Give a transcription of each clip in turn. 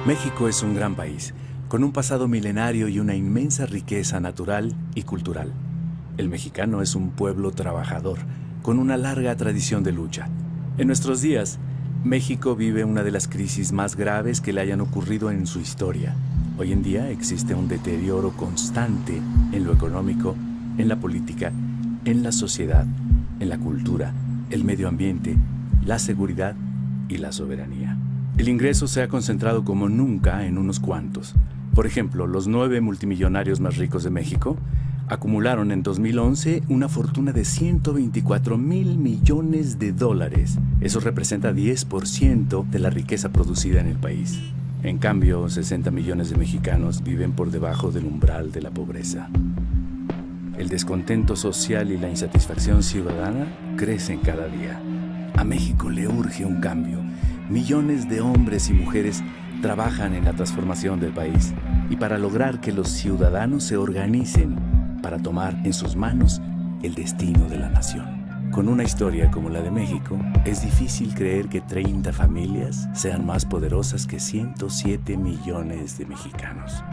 México es un gran país, con un pasado milenario y una inmensa riqueza natural y cultural. El mexicano es un pueblo trabajador, con una larga tradición de lucha. En nuestros días, México vive una de las crisis más graves que le hayan ocurrido en su historia. Hoy en día existe un deterioro constante en lo económico, en la política, en la sociedad, en la cultura, el medio ambiente, la seguridad y la soberanía. El ingreso se ha concentrado como nunca en unos cuantos. Por ejemplo, los 9 multimillonarios más ricos de México acumularon en 2011 una fortuna de 124,000 millones de dólares. Eso representa 10% de la riqueza producida en el país. En cambio, 60 millones de mexicanos viven por debajo del umbral de la pobreza. El descontento social y la insatisfacción ciudadana crecen cada día. A México le urge un cambio. Millones de hombres y mujeres trabajan en la transformación del país y para lograr que los ciudadanos se organicen para tomar en sus manos el destino de la nación. Con una historia como la de México, es difícil creer que 30 familias sean más poderosas que 107 millones de mexicanos.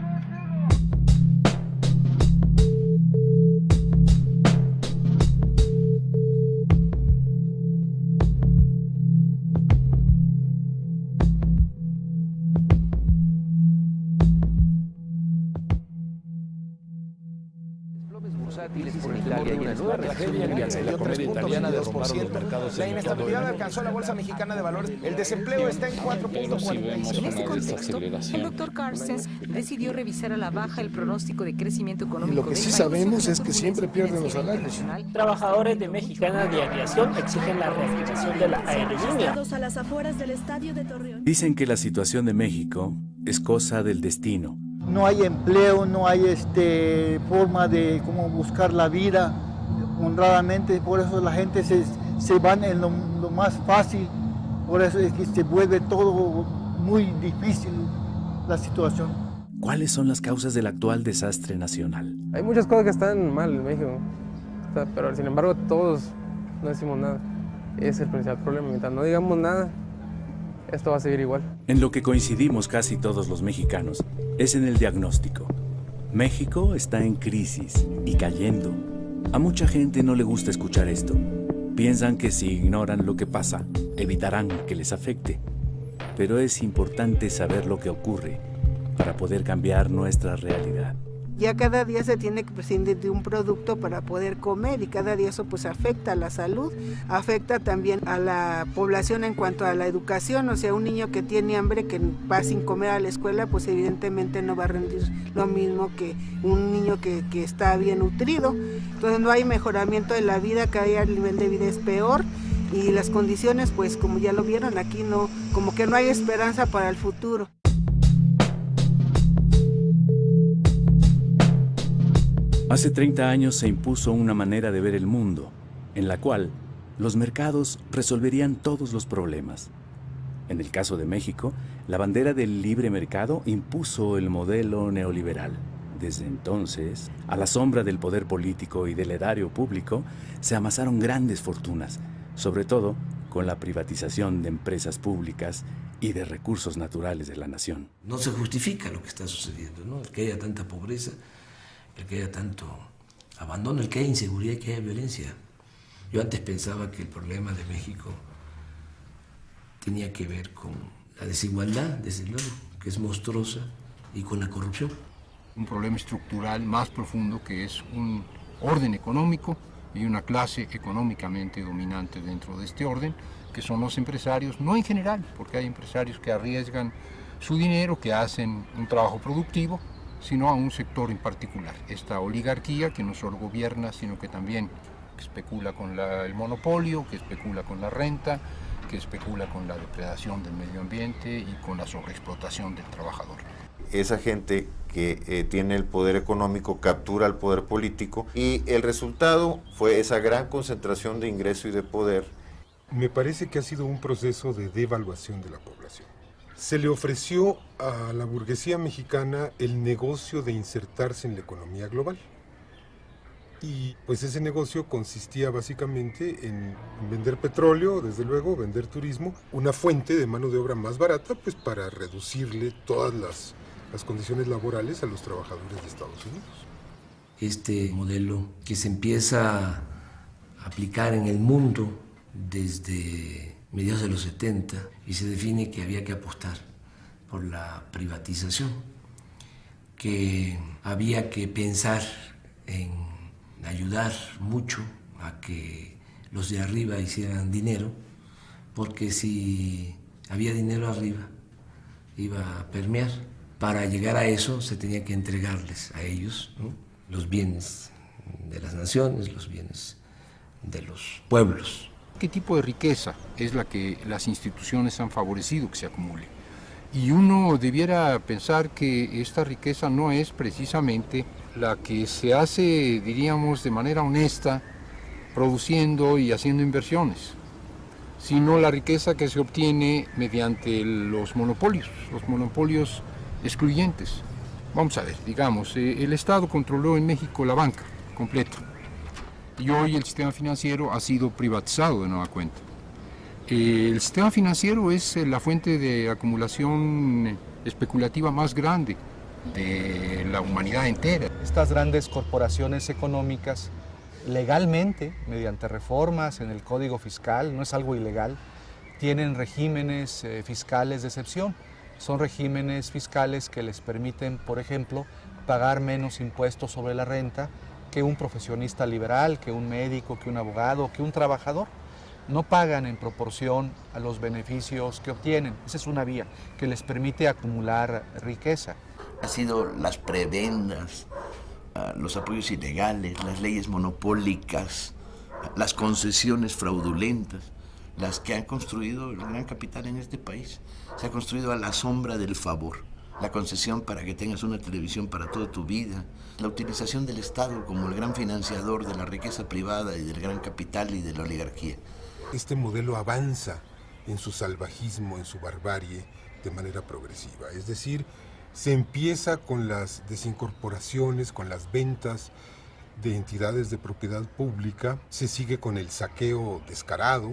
La inestabilidad alcanzó la Bolsa Mexicana de Valores. El desempleo está en 4.46. En este contexto, el doctor Carstens decidió revisar a la baja el pronóstico de crecimiento económico. Y lo que sí sabemos es que siempre pierden los salarios. Trabajadores de Mexicana de Aviación exigen la reactivación de la aerolínea. A las afueras del estadio de Torreón. Dicen que la situación de México es cosa del destino. No hay empleo, no hay forma de cómo buscar la vida honradamente, por eso la gente se van en lo más fácil, por eso es que se vuelve todo muy difícil la situación. ¿Cuáles son las causas del actual desastre nacional? Hay muchas cosas que están mal en México, pero sin embargo todos no decimos nada. Ese es el principal problema, mientras no digamos nada, esto va a seguir igual. En lo que coincidimos casi todos los mexicanos es en el diagnóstico. México está en crisis y cayendo. A mucha gente no le gusta escuchar esto. Piensan que si ignoran lo que pasa, evitarán que les afecte. Pero es importante saber lo que ocurre para poder cambiar nuestra realidad. Ya cada día se tiene que prescindir de un producto para poder comer y cada día eso pues afecta a la salud, afecta también a la población en cuanto a la educación, o sea, un niño que tiene hambre, que va sin comer a la escuela, pues evidentemente no va a rendir lo mismo que un niño que está bien nutrido. Entonces no hay mejoramiento de la vida, cada día el nivel de vida es peor y las condiciones pues como ya lo vieron aquí no, como que no hay esperanza para el futuro. Hace 30 años se impuso una manera de ver el mundo, en la cual los mercados resolverían todos los problemas. En el caso de México, la bandera del libre mercado impuso el modelo neoliberal. Desde entonces, a la sombra del poder político y del erario público, se amasaron grandes fortunas, sobre todo con la privatización de empresas públicas y de recursos naturales de la nación. No se justifica lo que está sucediendo, ¿no? El que haya tanta pobreza, el que haya tanto abandono, el que haya inseguridad y que haya violencia. Yo antes pensaba que el problema de México tenía que ver con la desigualdad, desde luego, que es monstruosa, y con la corrupción. Un problema estructural más profundo que es un orden económico y una clase económicamente dominante dentro de este orden, que son los empresarios, no en general, porque hay empresarios que arriesgan su dinero, que hacen un trabajo productivo, sino a un sector en particular. Esta oligarquía que no solo gobierna, sino que también especula con el monopolio, que especula con la renta, que especula con la depredación del medio ambiente y con la sobreexplotación del trabajador. Esa gente que tiene el poder económico captura el poder político y el resultado fue esa gran concentración de ingreso y de poder. Me parece que ha sido un proceso de devaluación de la población. Se le ofreció a la burguesía mexicana el negocio de insertarse en la economía global. Y pues ese negocio consistía básicamente en vender petróleo, desde luego, vender turismo, una fuente de mano de obra más barata, pues para reducirle todas las condiciones laborales a los trabajadores de Estados Unidos. Este modelo que se empieza a aplicar en el mundo desde mediados de los 70 y se define que había que apostar por la privatización, que había que pensar en ayudar mucho a que los de arriba hicieran dinero, porque si había dinero arriba iba a permear. Para llegar a eso se tenía que entregarles a ellos, ¿no?, los bienes de las naciones, los bienes de los pueblos. ¿Qué tipo de riqueza es la que las instituciones han favorecido que se acumule? Y uno debiera pensar que esta riqueza no es precisamente la que se hace, diríamos, de manera honesta, produciendo y haciendo inversiones, sino la riqueza que se obtiene mediante los monopolios excluyentes. Vamos a ver, digamos, el Estado controló en México la banca completa y hoy el sistema financiero ha sido privatizado de nueva cuenta. El sistema financiero es la fuente de acumulación especulativa más grande de la humanidad entera. Estas grandes corporaciones económicas, legalmente, mediante reformas en el Código Fiscal, no es algo ilegal, tienen regímenes fiscales de excepción. Son regímenes fiscales que les permiten, por ejemplo, pagar menos impuestos sobre la renta que un profesionista liberal, que un médico, que un abogado, que un trabajador. No pagan en proporción a los beneficios que obtienen. Esa es una vía que les permite acumular riqueza. Han sido las prebendas, los apoyos ilegales, las leyes monopólicas, las concesiones fraudulentas, las que han construido el gran capital en este país. Se ha construido a la sombra del favor. La concesión para que tengas una televisión para toda tu vida, la utilización del Estado como el gran financiador de la riqueza privada y del gran capital y de la oligarquía. Este modelo avanza en su salvajismo, en su barbarie, de manera progresiva. Es decir, se empieza con las desincorporaciones, con las ventas de entidades de propiedad pública, se sigue con el saqueo descarado,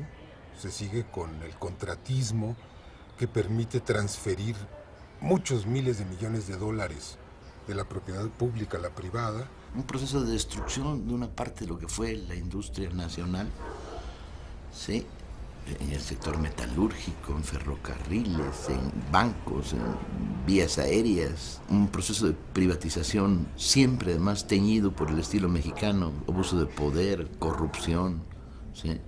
se sigue con el contratismo que permite transferir muchos miles de millones de dólares de la propiedad pública a la privada. Un proceso de destrucción de una parte de lo que fue la industria nacional, ¿sí?, en el sector metalúrgico, en ferrocarriles, en bancos, en vías aéreas. Un proceso de privatización siempre además teñido por el estilo mexicano, abuso de poder, corrupción, ¿sí?,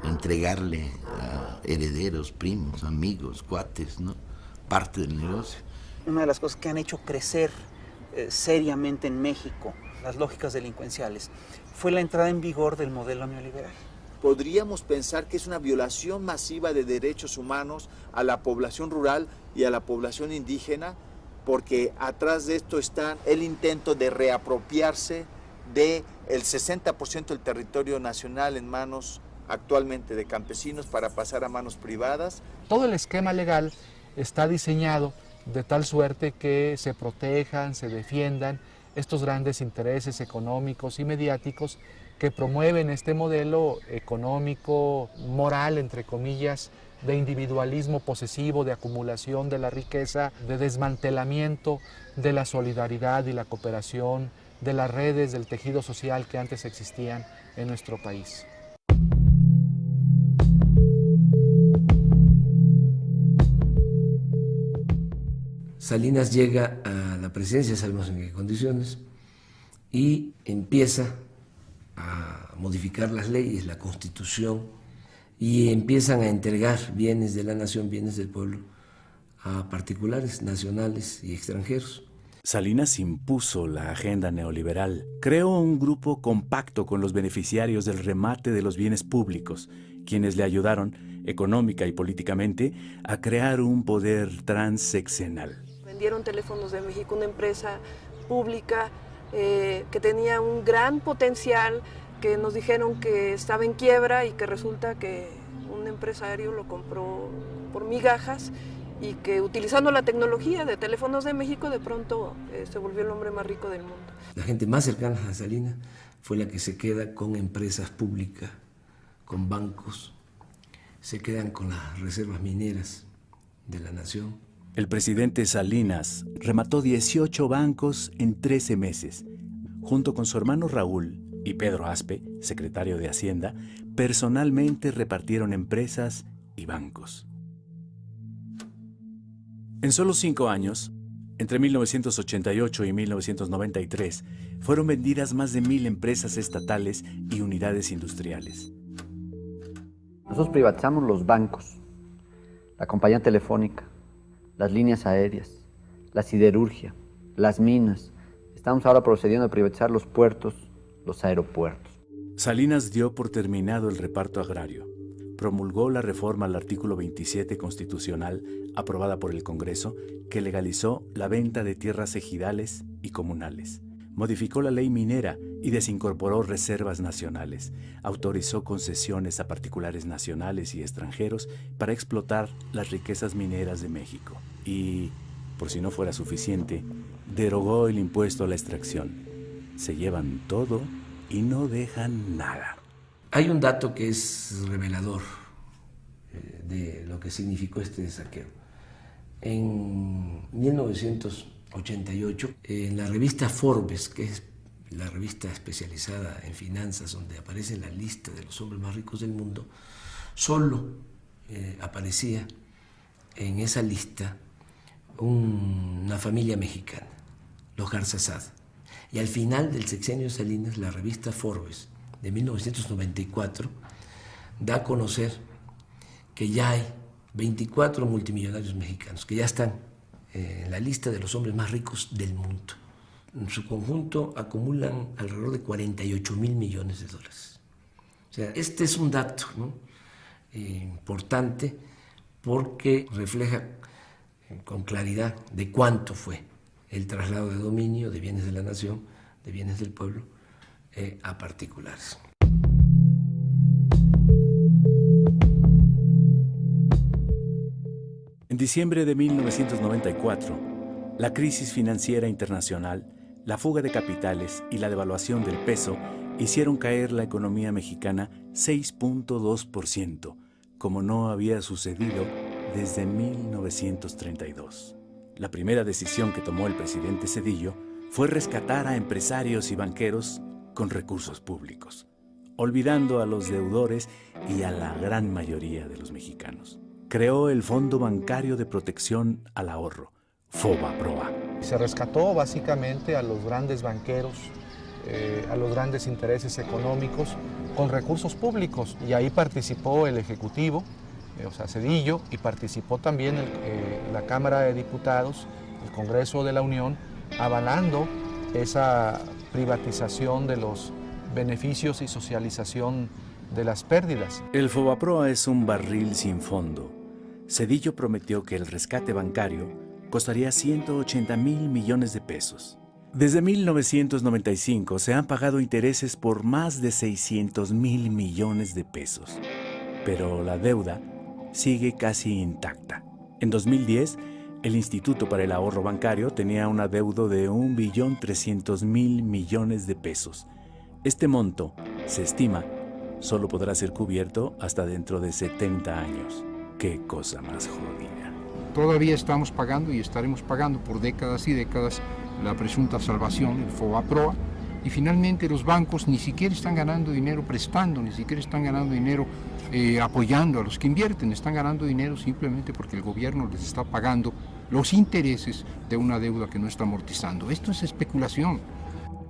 entregarle a herederos, primos, amigos, cuates, ¿no?, parte del negocio. Una de las cosas que han hecho crecer seriamente en México las lógicas delincuenciales fue la entrada en vigor del modelo neoliberal. Podríamos pensar que es una violación masiva de derechos humanos a la población rural y a la población indígena, porque atrás de esto está el intento de reapropiarse del 60% del territorio nacional en manos actualmente de campesinos para pasar a manos privadas. Todo el esquema legal está diseñado de tal suerte que se protejan, se defiendan estos grandes intereses económicos y mediáticos que promueven este modelo económico, moral, entre comillas, de individualismo posesivo, de acumulación de la riqueza, de desmantelamiento de la solidaridad y la cooperación, de las redes del tejido social que antes existían en nuestro país. Salinas llega a la presidencia, sabemos en qué condiciones, y empieza a modificar las leyes, la Constitución, y empiezan a entregar bienes de la nación, bienes del pueblo, a particulares, nacionales y extranjeros. Salinas impuso la agenda neoliberal, creó un grupo compacto con los beneficiarios del remate de los bienes públicos, quienes le ayudaron, económica y políticamente, a crear un poder transeccional. Vendieron Teléfonos de México, una empresa pública que tenía un gran potencial, que nos dijeron que estaba en quiebra y que resulta que un empresario lo compró por migajas y que utilizando la tecnología de Teléfonos de México de pronto se volvió el hombre más rico del mundo. La gente más cercana a Salinas fue la que se queda con empresas públicas, con bancos, se quedan con las reservas mineras de la nación. El presidente Salinas remató 18 bancos en 13 meses. Junto con su hermano Raúl y Pedro Aspe, secretario de Hacienda, personalmente repartieron empresas y bancos. En solo 5 años, entre 1988 y 1993, fueron vendidas más de 1,000 empresas estatales y unidades industriales. Nosotros privatizamos los bancos, la compañía telefónica, las líneas aéreas, la siderurgia, las minas. Estamos ahora procediendo a privatizar los puertos, los aeropuertos. Salinas dio por terminado el reparto agrario. Promulgó la reforma al artículo 27 constitucional aprobada por el Congreso que legalizó la venta de tierras ejidales y comunales. Modificó la ley minera y desincorporó reservas nacionales. Autorizó concesiones a particulares nacionales y extranjeros para explotar las riquezas mineras de México. Y, por si no fuera suficiente, derogó el impuesto a la extracción. Se llevan todo y no dejan nada. Hay un dato que es revelador de lo que significó este saqueo. En 1988, en la revista Forbes, que es la revista especializada en finanzas, donde aparece la lista de los hombres más ricos del mundo, solo aparecía en esa lista una familia mexicana, los Garzazad. Y al final del sexenio Salinas, la revista Forbes de 1994 da a conocer que ya hay 24 multimillonarios mexicanos que ya están en la lista de los hombres más ricos del mundo. En su conjunto acumulan alrededor de 48,000 millones de dólares. O sea, este es un dato, ¿no? Importante porque refleja con claridad de cuánto fue el traslado de dominio de bienes de la nación, de bienes del pueblo, a particulares. En diciembre de 1994, la crisis financiera internacional, la fuga de capitales y la devaluación del peso hicieron caer la economía mexicana 6.2%, como no había sucedido desde 1932. La primera decisión que tomó el presidente Zedillo fue rescatar a empresarios y banqueros con recursos públicos, olvidando a los deudores y a la gran mayoría de los mexicanos. Creó el Fondo Bancario de Protección al Ahorro, FOBAPROA. Se rescató básicamente a los grandes banqueros, a los grandes intereses económicos con recursos públicos, y ahí participó el Ejecutivo, o sea, Zedillo, y participó también la Cámara de Diputados, el Congreso de la Unión, avalando esa privatización de los beneficios y socialización de las pérdidas. El FOBAPROA es un barril sin fondo. Zedillo prometió que el rescate bancario costaría 180,000 millones de pesos. Desde 1995 se han pagado intereses por más de 600,000 millones de pesos, pero la deuda sigue casi intacta. En 2010, el Instituto para el Ahorro Bancario tenía un adeudo de 1.300.000 millones de pesos. Este monto, se estima, solo podrá ser cubierto hasta dentro de 70 años. ¡Qué cosa más jodida! Todavía estamos pagando y estaremos pagando por décadas y décadas la presunta salvación, el FOBAPROA, y finalmente los bancos ni siquiera están ganando dinero prestando, ni siquiera están ganando dinero apoyando a los que invierten, están ganando dinero simplemente porque el gobierno les está pagando los intereses de una deuda que no está amortizando. Esto es especulación.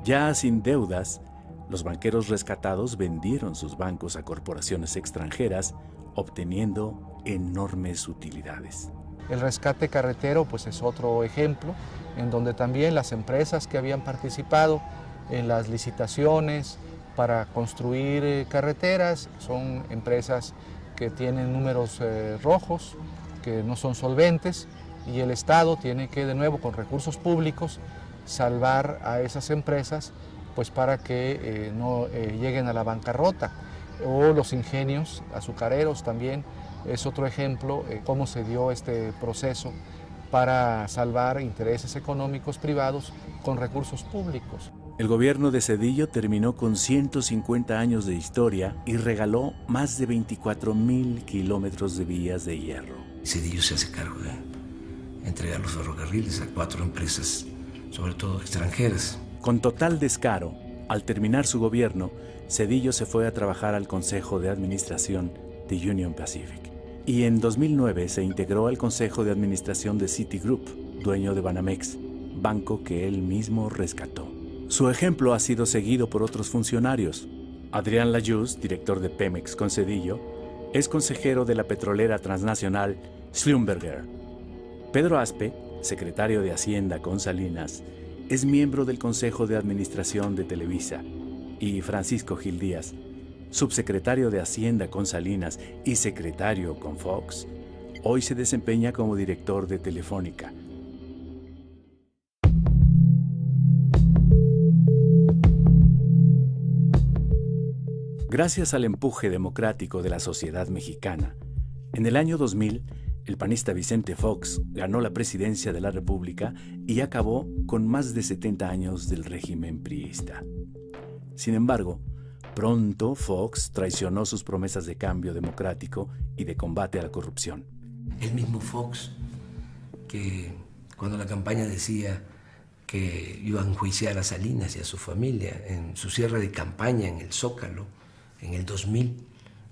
Ya sin deudas, los banqueros rescatados vendieron sus bancos a corporaciones extranjeras, obteniendo enormes utilidades. El rescate carretero pues es otro ejemplo en donde también las empresas que habían participado en las licitaciones para construir carreteras son empresas que tienen números rojos, que no son solventes, y el Estado tiene que de nuevo con recursos públicos salvar a esas empresas pues para que no lleguen a la bancarrota. O los ingenios azucareros también es otro ejemplo cómo se dio este proceso para salvar intereses económicos privados con recursos públicos. El gobierno de Zedillo terminó con 150 años de historia y regaló más de 24,000 kilómetros de vías de hierro. Zedillo se hace cargo de entregar los ferrocarriles a 4 empresas, sobre todo extranjeras. Con total descaro, al terminar su gobierno, Zedillo se fue a trabajar al Consejo de Administración de Union Pacific. Y en 2009 se integró al Consejo de Administración de Citigroup, dueño de Banamex, banco que él mismo rescató. Su ejemplo ha sido seguido por otros funcionarios. Adrián Layuz, director de Pemex con Zedillo, es consejero de la petrolera transnacional Schlumberger. Pedro Aspe, secretario de Hacienda con Salinas, es miembro del Consejo de Administración de Televisa, y Francisco Gil Díaz, subsecretario de Hacienda con Salinas y secretario con Fox, hoy se desempeña como director de Telefónica. Gracias al empuje democrático de la sociedad mexicana, en el año 2000, el panista Vicente Fox ganó la presidencia de la República y acabó con más de 70 años del régimen priista. Sin embargo, pronto Fox traicionó sus promesas de cambio democrático y de combate a la corrupción. El mismo Fox, que cuando la campaña decía que iba a enjuiciar a Salinas y a su familia en su cierre de campaña en el Zócalo, en el 2000,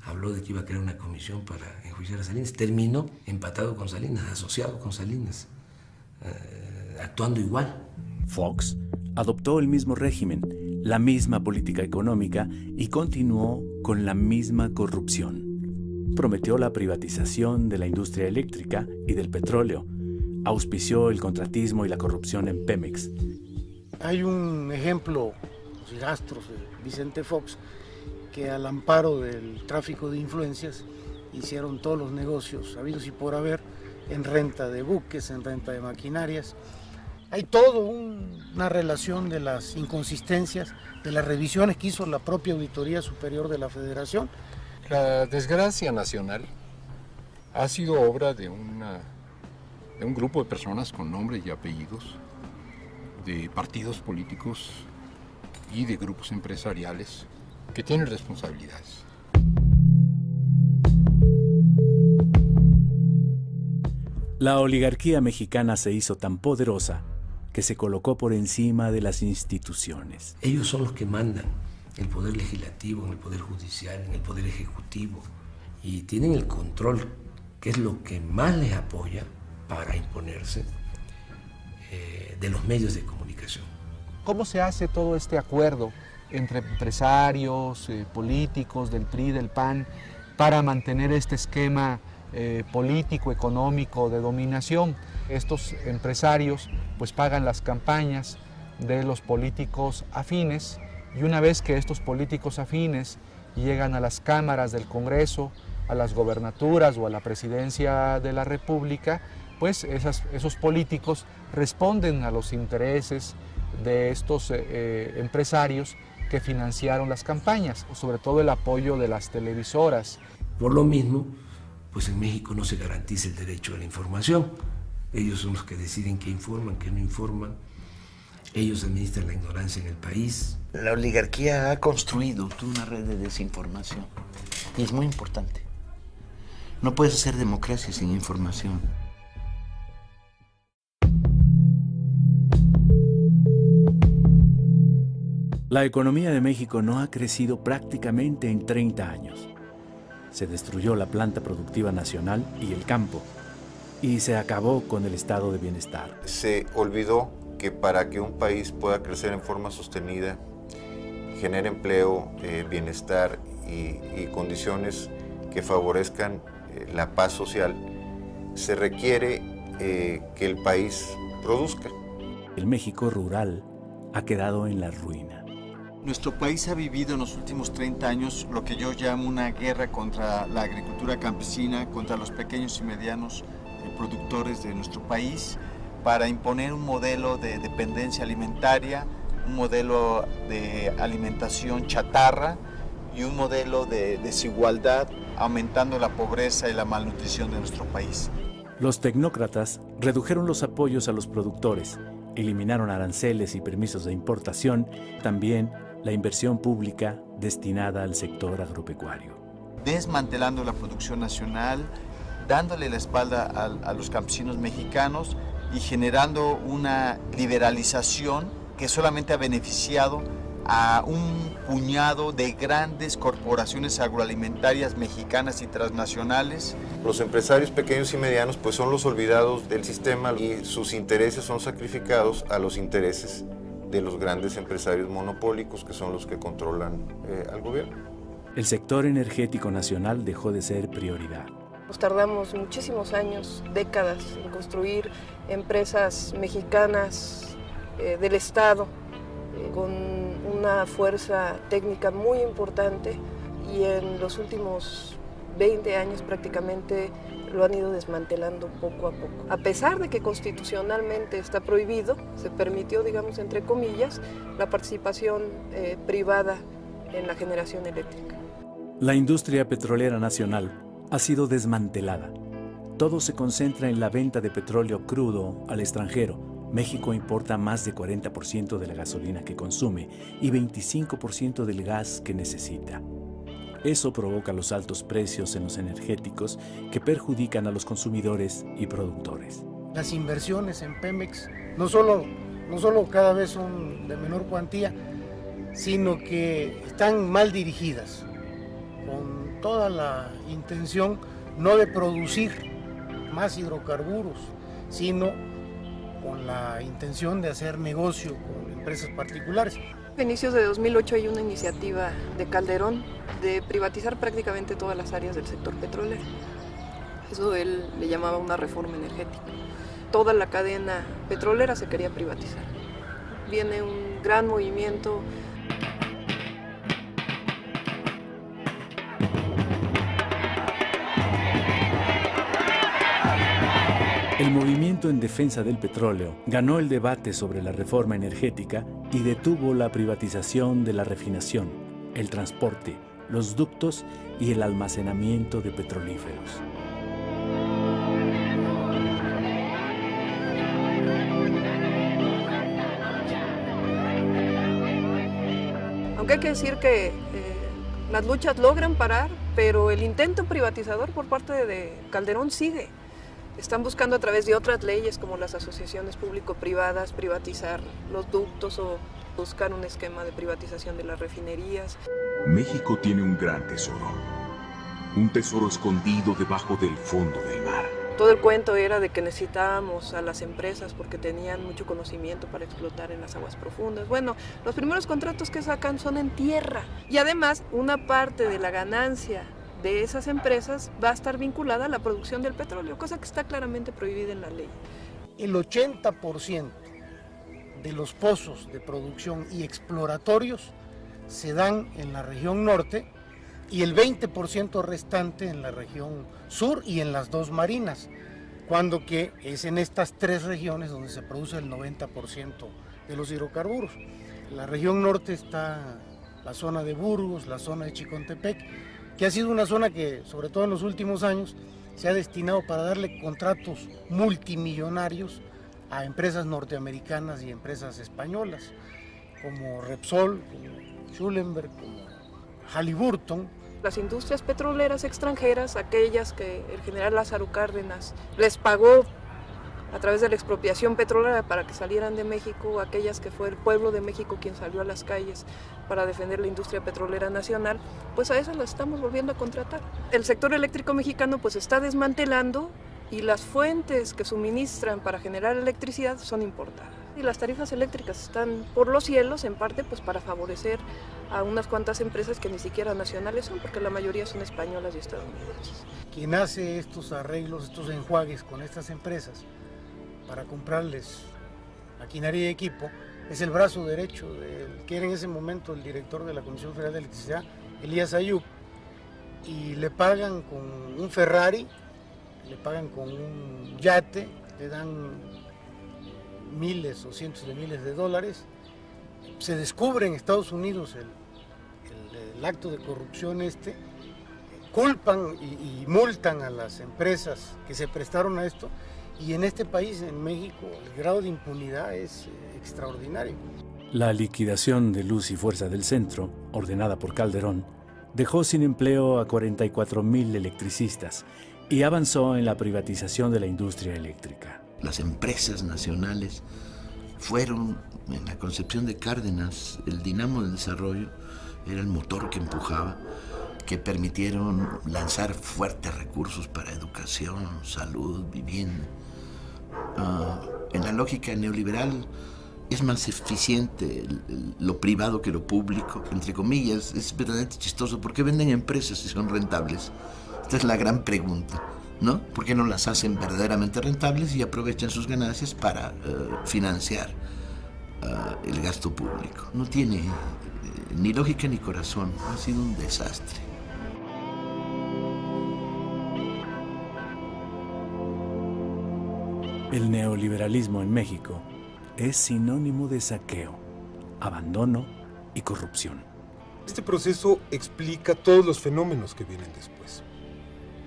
habló de que iba a crear una comisión para enjuiciar a Salinas. Terminó empatado con Salinas, asociado con Salinas, actuando igual. Fox adoptó el mismo régimen, la misma política económica y continuó con la misma corrupción. Prometió la privatización de la industria eléctrica y del petróleo. Auspició el contratismo y la corrupción en Pemex. Hay un ejemplo, los hijastros de Vicente Fox, que al amparo del tráfico de influencias hicieron todos los negocios habidos y por haber en renta de buques, en renta de maquinarias. Hay toda una relación de las inconsistencias, de las revisiones que hizo la propia Auditoría Superior de la Federación. La desgracia nacional ha sido obra de un grupo de personas con nombres y apellidos, de partidos políticos y de grupos empresariales que tienen responsabilidades. La oligarquía mexicana se hizo tan poderosa que se colocó por encima de las instituciones. Ellos son los que mandan el poder legislativo, en el poder judicial, en el poder ejecutivo, y tienen el control, que es lo que más les apoya para imponerse, de los medios de comunicación. ¿Cómo se hace todo este acuerdo entre empresarios, políticos del PRI, del PAN, para mantener este esquema político, económico, de dominación? Estos empresarios pues pagan las campañas de los políticos afines, y una vez que estos políticos afines llegan a las cámaras del Congreso, a las gobernaturas o a la presidencia de la República, pues esos políticos responden a los intereses de estos empresarios que financiaron las campañas, sobre todo el apoyo de las televisoras. Por lo mismo, pues en México no se garantiza el derecho a la información. Ellos son los que deciden qué informan, qué no informan. Ellos administran la ignorancia en el país. La oligarquía ha construido toda una red de desinformación y es muy importante. No puedes hacer democracia sin información. La economía de México no ha crecido prácticamente en 30 años. Se destruyó la planta productiva nacional y el campo, y se acabó con el estado de bienestar. Se olvidó que para que un país pueda crecer en forma sostenida, genere empleo, bienestar y condiciones que favorezcan la paz social, se requiere que el país produzca. El México rural ha quedado en la ruina. Nuestro país ha vivido en los últimos 30 años lo que yo llamo una guerra contra la agricultura campesina, contra los pequeños y medianos productores de nuestro país, para imponer un modelo de dependencia alimentaria, un modelo de alimentación chatarra y un modelo de desigualdad, aumentando la pobreza y la malnutrición de nuestro país. Los tecnócratas redujeron los apoyos a los productores eliminaron aranceles y permisos de importación, también la inversión pública destinada al sector agropecuario. Desmantelando la producción nacional, dándole la espalda a los campesinos mexicanos y generando una liberalización que solamente ha beneficiado a un puñado de grandes corporaciones agroalimentarias mexicanas y transnacionales. Los empresarios pequeños y medianos pues son los olvidados del sistema y sus intereses son sacrificados a los intereses de los grandes empresarios monopólicos que son los que controlan al gobierno. El sector energético nacional dejó de ser prioridad. Nos tardamos muchísimos años, décadas, en construir empresas mexicanas del Estado con una fuerza técnica muy importante, y en los últimos 20 años prácticamente lo han ido desmantelando poco a poco. A pesar de que constitucionalmente está prohibido, se permitió, digamos, entre comillas, la participación privada en la generación eléctrica. La industria petrolera nacional ha sido desmantelada. Todo se concentra en la venta de petróleo crudo al extranjero. México importa más de 40% de la gasolina que consume y 25% del gas que necesita. Eso provoca los altos precios en los energéticos que perjudican a los consumidores y productores. Las inversiones en Pemex no solo cada vez son de menor cuantía, sino que están mal dirigidas, con toda la intención no de producir más hidrocarburos, sino con la intención de hacer negocio con empresas particulares. A inicios de 2008 hay una iniciativa de Calderón de privatizar prácticamente todas las áreas del sector petrolero. Eso él le llamaba una reforma energética. Toda la cadena petrolera se quería privatizar. Viene un gran movimiento. El movimiento en defensa del petróleo ganó el debate sobre la reforma energética y detuvo la privatización de la refinación, el transporte, los ductos y el almacenamiento de petrolíferos. Aunque hay que decir que las luchas logran parar, pero el intento privatizador por parte de Calderón sigue. Están buscando a través de otras leyes como las asociaciones público-privadas privatizar los ductos o buscar un esquema de privatización de las refinerías. México tiene un gran tesoro, un tesoro escondido debajo del fondo del mar. Todo el cuento era de que necesitábamos a las empresas porque tenían mucho conocimiento para explotar en las aguas profundas. Bueno, los primeros contratos que sacan son en tierra y además una parte de la ganancia de esas empresas va a estar vinculada a la producción del petróleo, cosa que está claramente prohibida en la ley. El 80% de los pozos de producción y exploratorios se dan en la región norte y el 20% restante en la región sur y en las dos marinas, cuando que es en estas tres regiones donde se produce el 90% de los hidrocarburos. En la región norte está la zona de Burgos, la zona de Chicontepec, que ha sido una zona que, sobre todo en los últimos años, se ha destinado para darle contratos multimillonarios a empresas norteamericanas y empresas españolas, como Repsol, como Schulenberg, como Halliburton. Las industrias petroleras extranjeras, aquellas que el general Lázaro Cárdenas les pagó a través de la expropiación petrolera para que salieran de México, aquellas que fue el pueblo de México quien salió a las calles para defender la industria petrolera nacional, pues a esas las estamos volviendo a contratar. El sector eléctrico mexicano pues está desmantelando y las fuentes que suministran para generar electricidad son importadas. Y las tarifas eléctricas están por los cielos, en parte pues para favorecer a unas cuantas empresas que ni siquiera nacionales son, porque la mayoría son españolas y estadounidenses. Quien hace estos arreglos, estos enjuagues con estas empresas para comprarles maquinaria y equipo, es el brazo derecho del que era en ese momento el director de la Comisión Federal de Electricidad, Elías Ayub, y le pagan con un Ferrari, le pagan con un yate, le dan miles o cientos de miles de dólares. Se descubre en Estados Unidos el acto de corrupción culpan y multan a las empresas que se prestaron a esto, Y en este país, en México, el grado de impunidad es extraordinario. La liquidación de Luz y Fuerza del Centro, ordenada por Calderón, dejó sin empleo a 44,000 electricistas y avanzó en la privatización de la industria eléctrica. Las empresas nacionales fueron, en la concepción de Cárdenas, el dinamo del desarrollo, era el motor que empujaba, que permitieron lanzar fuertes recursos para educación, salud, vivienda. En la lógica neoliberal es más eficiente lo privado que lo público, entre comillas. Es verdaderamente chistoso. ¿Por qué venden empresas si son rentables? Esta es la gran pregunta, ¿no? ¿Por qué no las hacen verdaderamente rentables y aprovechan sus ganancias para financiar el gasto público? No tiene ni lógica ni corazón. Ha sido un desastre. El neoliberalismo en México es sinónimo de saqueo, abandono y corrupción. Este proceso explica todos los fenómenos que vienen después.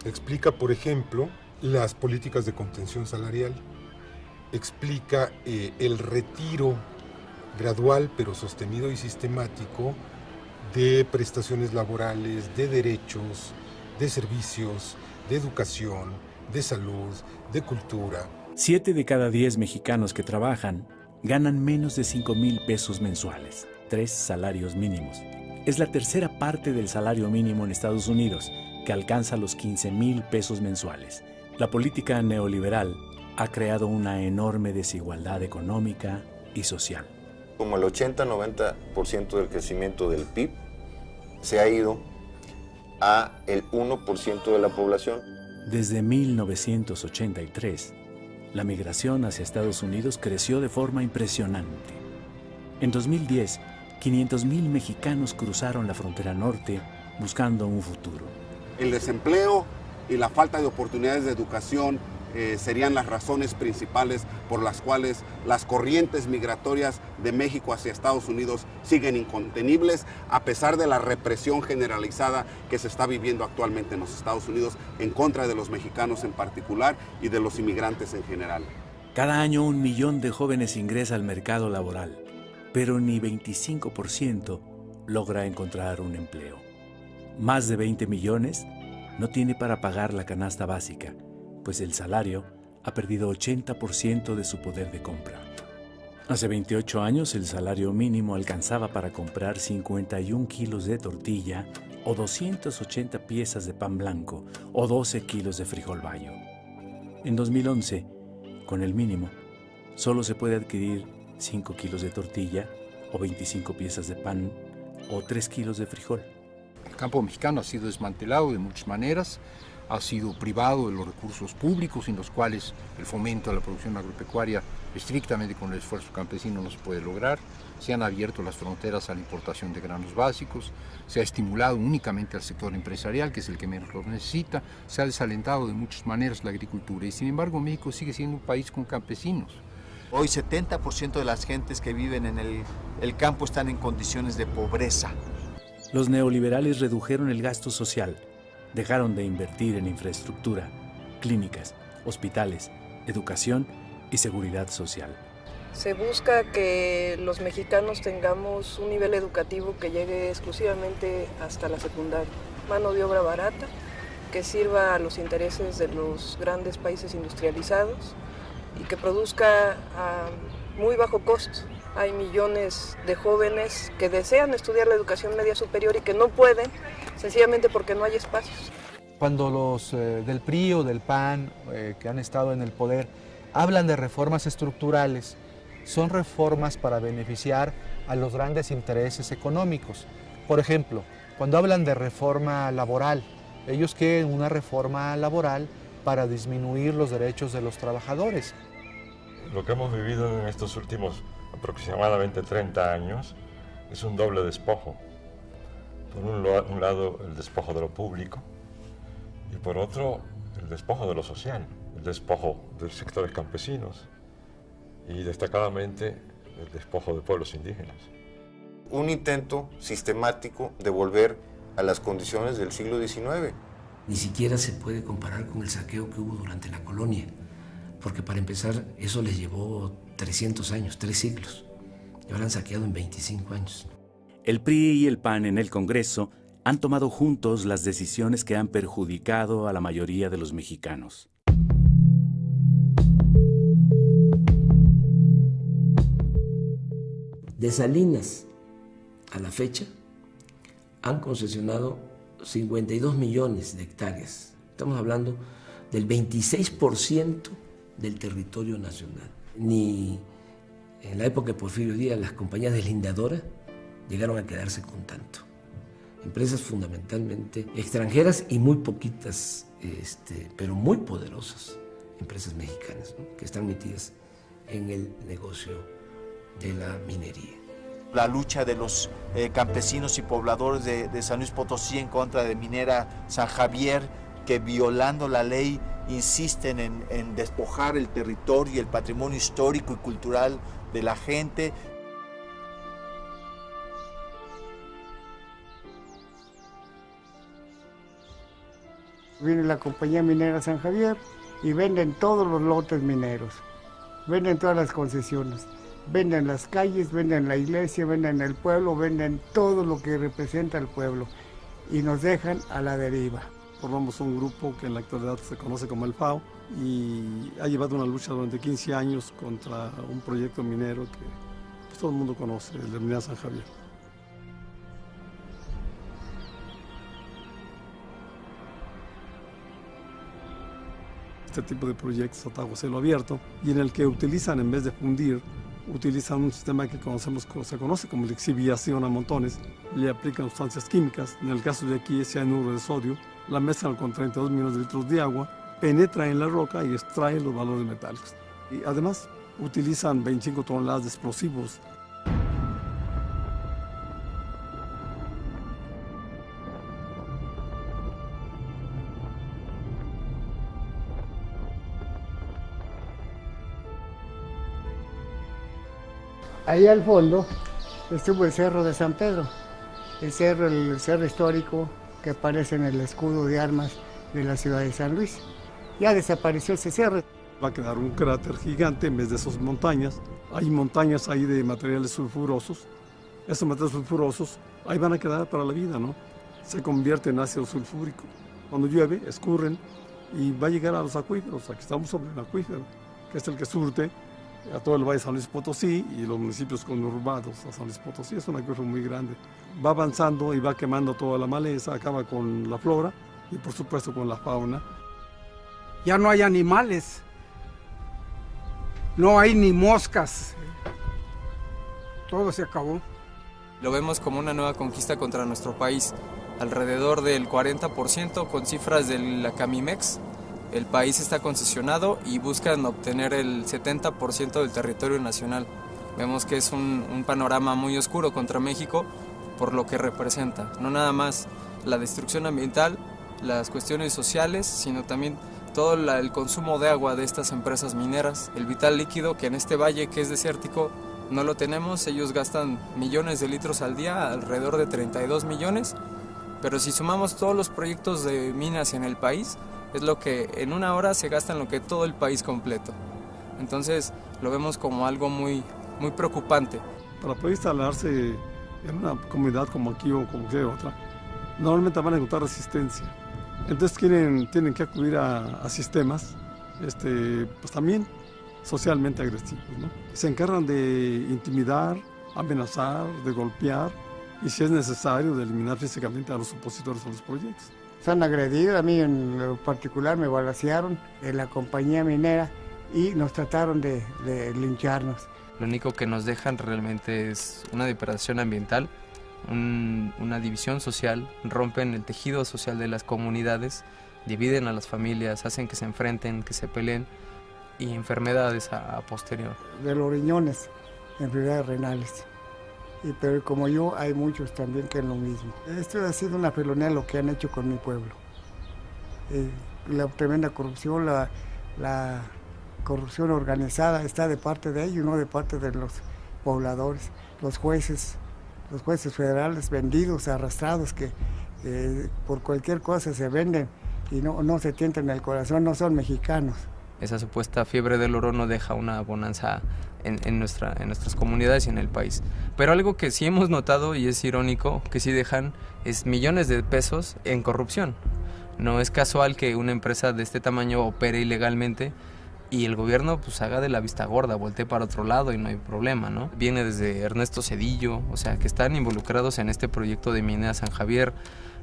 Explica, por ejemplo, las políticas de contención salarial. Explica el retiro gradual pero sostenido y sistemático de prestaciones laborales, de derechos, de servicios, de educación, de salud, de cultura. 7 de cada 10 mexicanos que trabajan ganan menos de 5,000 pesos mensuales, 3 salarios mínimos. Es la tercera parte del salario mínimo en Estados Unidos, que alcanza los 15,000 pesos mensuales. La política neoliberal ha creado una enorme desigualdad económica y social. Como el 80-90% del crecimiento del PIB se ha ido a el 1% de la población. Desde 1983, la migración hacia Estados Unidos creció de forma impresionante. En 2010, 500,000 mexicanos cruzaron la frontera norte buscando un futuro. El desempleo y la falta de oportunidades de educación serían las razones principales por las cuales las corrientes migratorias de México hacia Estados Unidos siguen incontenibles, a pesar de la represión generalizada que se está viviendo actualmente en los Estados Unidos en contra de los mexicanos en particular y de los inmigrantes en general. Cada año 1 millón de jóvenes ingresa al mercado laboral, pero ni 25% logra encontrar un empleo. Más de 20 millones no tiene para pagar la canasta básica, pues el salario ha perdido 80% de su poder de compra. Hace 28 años el salario mínimo alcanzaba para comprar 51 kilos de tortilla o 280 piezas de pan blanco o 12 kilos de frijol bayo. En 2011, con el mínimo, solo se puede adquirir 5 kilos de tortilla o 25 piezas de pan o 3 kilos de frijol. El campo mexicano ha sido desmantelado de muchas maneras, ha sido privado de los recursos públicos en los cuales el fomento de la producción agropecuaria estrictamente con el esfuerzo campesino no se puede lograr. Se han abierto las fronteras a la importación de granos básicos, se ha estimulado únicamente al sector empresarial, que es el que menos lo necesita, se ha desalentado de muchas maneras la agricultura y sin embargo México sigue siendo un país con campesinos. Hoy 70% de las gentes que viven en el campo están en condiciones de pobreza. Los neoliberales redujeron el gasto social, dejaron de invertir en infraestructura, clínicas, hospitales, educación y seguridad social. Se busca que los mexicanos tengamos un nivel educativo que llegue exclusivamente hasta la secundaria. Mano de obra barata, que sirva a los intereses de los grandes países industrializados y que produzca a muy bajo costo. Hay millones de jóvenes que desean estudiar la educación media superior y que no pueden, sencillamente porque no hay espacios. Cuando los del PRI o del PAN, que han estado en el poder, hablan de reformas estructurales, son reformas para beneficiar a los grandes intereses económicos. Por ejemplo, cuando hablan de reforma laboral, ellos quieren una reforma laboral para disminuir los derechos de los trabajadores. Lo que hemos vivido en estos últimos aproximadamente 30 años es un doble despojo. Por un lado, el despojo de lo público y por otro, el despojo de lo social, el despojo de los sectores campesinos y destacadamente el despojo de pueblos indígenas. Un intento sistemático de volver a las condiciones del siglo XIX. Ni siquiera se puede comparar con el saqueo que hubo durante la colonia. porque para empezar eso les llevó 300 años, 3 siglos, y ahora han saqueado en 25 años. El PRI y el PAN en el Congreso han tomado juntos las decisiones que han perjudicado a la mayoría de los mexicanos. De Salinas a la fecha han concesionado 52 millones de hectáreas. Estamos hablando del 26% del territorio nacional. Ni en la época de Porfirio Díaz las compañías deslindadoras llegaron a quedarse con tanto. Empresas fundamentalmente extranjeras y muy poquitas, pero muy poderosas empresas mexicanas, ¿no?, que están metidas en el negocio de la minería. La lucha de los campesinos y pobladores de San Luis Potosí en contra de Minera San Javier, que violando la ley insisten en despojar el territorio y el patrimonio histórico y cultural de la gente. Viene la compañía minera San Javier y venden todos los lotes mineros, venden todas las concesiones, venden las calles, venden la iglesia, venden el pueblo, venden todo lo que representa el pueblo y nos dejan a la deriva. Formamos un grupo que en la actualidad se conoce como el FAO y ha llevado una lucha durante 15 años contra un proyecto minero que pues, todo el mundo conoce, el de Minera San Javier. Este tipo de proyectos a cielo abierto y en el que utilizan, en vez de fundir, utilizan un sistema que se conoce como lixiviación a montones, le aplican sustancias químicas, en el caso de aquí es cianuro de sodio, la mezclan con 32 millones de litros de agua, penetra en la roca y extrae los valores metálicos. Y además utilizan 25 toneladas de explosivos. Ahí al fondo estuvo el Cerro de San Pedro, el cerro histórico que aparece en el escudo de armas de la ciudad de San Luis. Ya desapareció ese cerro. Va a quedar un cráter gigante en vez de esas montañas. Hay montañas ahí de materiales sulfurosos. Esos materiales sulfurosos ahí van a quedar para la vida, ¿no? Se convierten en ácido sulfúrico. Cuando llueve, escurren y va a llegar a los acuíferos. Aquí estamos sobre el acuífero, que es el que surte a todo el Valle de San Luis Potosí y los municipios conurbados a San Luis Potosí. Es un acuífero muy grande. Va avanzando y va quemando toda la maleza, acaba con la flora y por supuesto con la fauna. Ya no hay animales, no hay ni moscas, todo se acabó. Lo vemos como una nueva conquista contra nuestro país, alrededor del 40% con cifras de la Camimex. El país está concesionado y buscan obtener el 70% del territorio nacional. Vemos que es un panorama muy oscuro contra México por lo que representa. No nada más la destrucción ambiental, las cuestiones sociales, sino también todo el consumo de agua de estas empresas mineras. El vital líquido que en este valle que es desértico no lo tenemos, ellos gastan millones de litros al día, alrededor de 32 millones. Pero si sumamos todos los proyectos de minas en el país, es lo que en una hora se gasta en lo que todo el país completo. Entonces lo vemos como algo muy preocupante. Para poder instalarse en una comunidad como aquí o como cualquier otra, normalmente van a encontrar resistencia. Entonces tienen que acudir a sistemas pues también socialmente agresivos, ¿no? Se encargan de intimidar, amenazar, de golpear y si es necesario de eliminar físicamente a los opositores a los proyectos. Se han agredido, a mí en lo particular me balacearon en la compañía minera y nos trataron de lincharnos. Lo único que nos dejan realmente es una depredación ambiental, una división social, rompen el tejido social de las comunidades, dividen a las familias, hacen que se enfrenten, que se peleen y enfermedades a posterior. De los riñones, enfermedades renales. Pero como yo, hay muchos también que es lo mismo. Esto ha sido una felonía lo que han hecho con mi pueblo. La tremenda corrupción, la corrupción organizada está de parte de ellos, no de parte de los pobladores. Los jueces federales vendidos, arrastrados, que por cualquier cosa se venden y no se tientan el corazón, no son mexicanos. esa supuesta fiebre del oro no deja una bonanza en nuestras comunidades y en el país. Pero algo que sí hemos notado, y es irónico, que sí dejan, es millones de pesos en corrupción. No es casual que una empresa de este tamaño opere ilegalmente y el gobierno pues haga de la vista gorda, voltee para otro lado y no hay problema, ¿no? Viene desde Ernesto Zedillo, o sea, que están involucrados en este proyecto de Minera San Javier,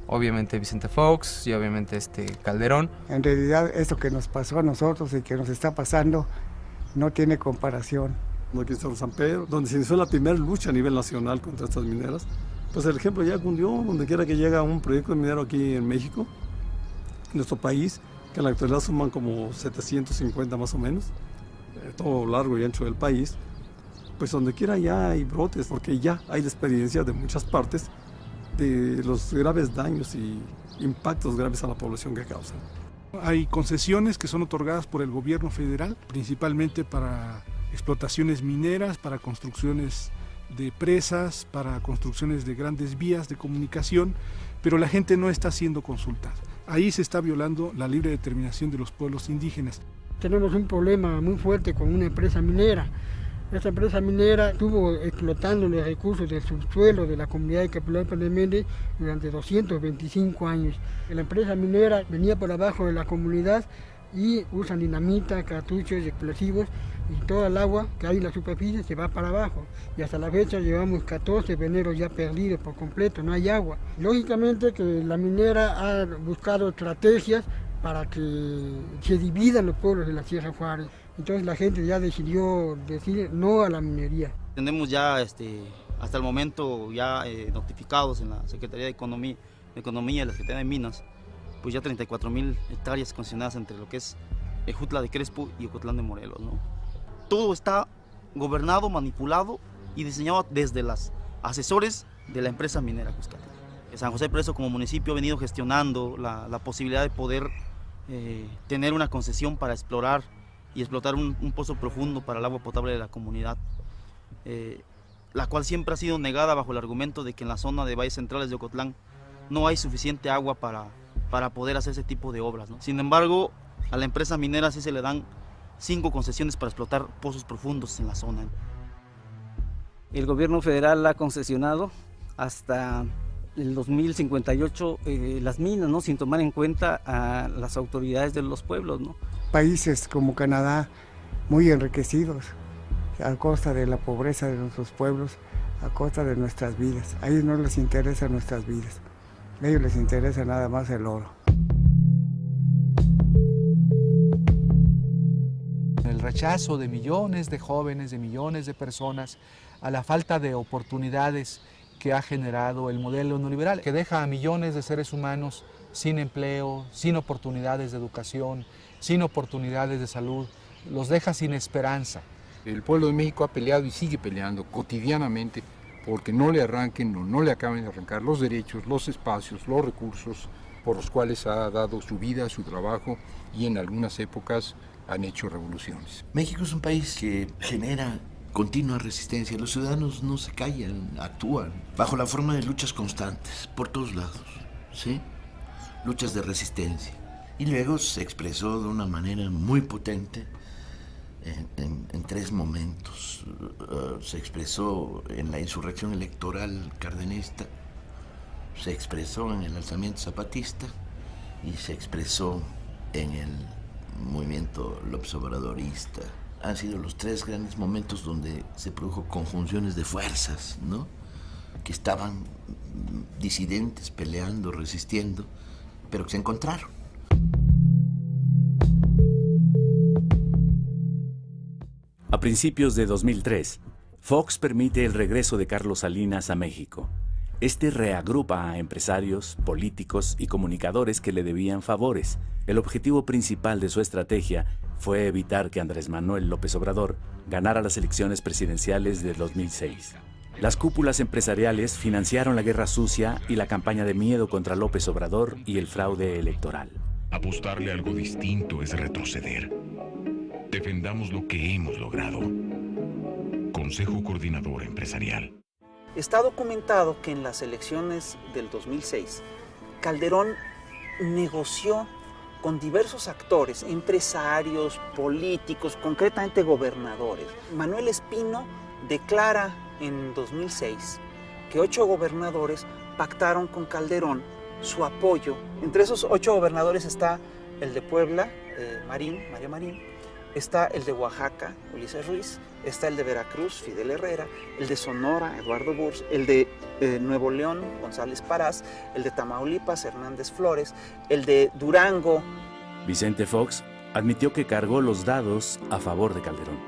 obviamente Vicente Fox y obviamente Calderón. En realidad esto que nos pasó a nosotros y que nos está pasando no tiene comparación. Aquí está San Pedro, donde se inició la primera lucha a nivel nacional contra estas mineras. Pues el ejemplo ya cundió, donde quiera que llega un proyecto de minero aquí en México, en nuestro país, que en la actualidad suman como 750 más o menos, todo largo y ancho del país, pues donde quiera ya hay brotes, porque ya hay la experiencia de muchas partes de los graves daños y impactos graves a la población que causan. Hay concesiones que son otorgadas por el gobierno federal, principalmente para explotaciones mineras, para construcciones de presas, para construcciones de grandes vías de comunicación, pero la gente no está siendo consultada. Ahí se está violando la libre determinación de los pueblos indígenas. Tenemos un problema muy fuerte con una empresa minera. Esta empresa minera estuvo explotando los recursos del subsuelo de la comunidad de Capilapa de Méndez durante 225 años. La empresa minera venía por abajo de la comunidad y usan dinamita, cartuchos, explosivos, y toda el agua que hay en la superficie se va para abajo. Y hasta la fecha llevamos 14 veneros ya perdidos por completo, no hay agua. Lógicamente que la minera ha buscado estrategias para que se dividan los pueblos de la Sierra Juárez. Entonces la gente ya decidió decir no a la minería. Tenemos ya hasta el momento ya notificados en la Secretaría de Economía y la Secretaría de Minas, pues ya 34,000 hectáreas concesionadas entre lo que es Ejutla de Crespo y Ocotlán de Morelos, ¿no? Todo está gobernado, manipulado y diseñado desde los asesores de la empresa minera Cuscatlán. San José Preso como municipio ha venido gestionando la posibilidad de poder tener una concesión para explorar y explotar un pozo profundo para el agua potable de la comunidad, la cual siempre ha sido negada bajo el argumento de que en la zona de valles centrales de Ocotlán no hay suficiente agua para poder hacer ese tipo de obras, ¿no? Sin embargo, a la empresa minera sí se le dan 5 concesiones para explotar pozos profundos en la zona. El gobierno federal ha concesionado hasta el 2058 las minas, ¿no? Sin tomar en cuenta a las autoridades de los pueblos, ¿no? Países como Canadá muy enriquecidos a costa de la pobreza de nuestros pueblos, a costa de nuestras vidas. A ellos no les interesa nuestras vidas, a ellos les interesa nada más el oro. El rechazo de millones de jóvenes, de millones de personas a la falta de oportunidades que ha generado el modelo neoliberal, que deja a millones de seres humanos sin empleo, sin oportunidades de educación, sin oportunidades de salud, los deja sin esperanza. El pueblo de México ha peleado y sigue peleando cotidianamente porque no le arranquen o no le acaben de arrancar los derechos, los espacios, los recursos por los cuales ha dado su vida, su trabajo y en algunas épocas han hecho revoluciones. México es un país que genera continua resistencia. Los ciudadanos no se callan, actúan bajo la forma de luchas constantes, por todos lados, ¿sí? Luchas de resistencia. Y luego se expresó de una manera muy potente en 3 momentos. Se expresó en la insurrección electoral cardenista, se expresó en el alzamiento zapatista y se expresó en el movimiento López Obradorista. Han sido los 3 grandes momentos donde se produjo conjunciones de fuerzas, ¿no? Que estaban disidentes, peleando, resistiendo, pero que se encontraron. A principios de 2003, Fox permite el regreso de Carlos Salinas a México. Este reagrupa a empresarios, políticos y comunicadores que le debían favores. El objetivo principal de su estrategia fue evitar que Andrés Manuel López Obrador ganara las elecciones presidenciales de 2006. Las cúpulas empresariales financiaron la guerra sucia y la campaña de miedo contra López Obrador y el fraude electoral. Apostarle a algo distinto es retroceder. Defendamos lo que hemos logrado. Consejo Coordinador Empresarial. Está documentado que en las elecciones del 2006, Calderón negoció con diversos actores, empresarios, políticos, concretamente gobernadores. Manuel Espino declara en 2006 que 8 gobernadores pactaron con Calderón su apoyo. Entre esos 8 gobernadores está el de Puebla, Mario Marín, está el de Oaxaca, Ulises Ruiz, está el de Veracruz, Fidel Herrera, el de Sonora, Eduardo Burs, el de Nuevo León, González Parás, el de Tamaulipas, Hernández Flores, el de Durango. Vicente Fox admitió que cargó los dados a favor de Calderón.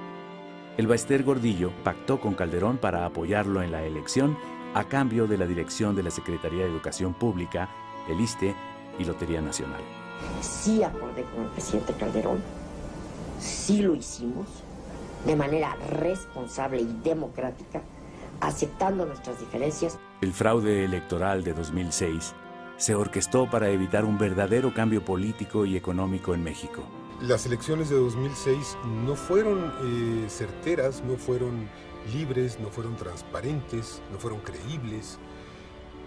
El Baester Gordillo pactó con Calderón para apoyarlo en la elección a cambio de la dirección de la Secretaría de Educación Pública, el ISSSTE y Lotería Nacional. Sí acordé con el presidente Calderón, sí lo hicimos de manera responsable y democrática, aceptando nuestras diferencias. El fraude electoral de 2006 se orquestó para evitar un verdadero cambio político y económico en México. Las elecciones de 2006 no fueron certeras, no fueron libres, no fueron transparentes, no fueron creíbles,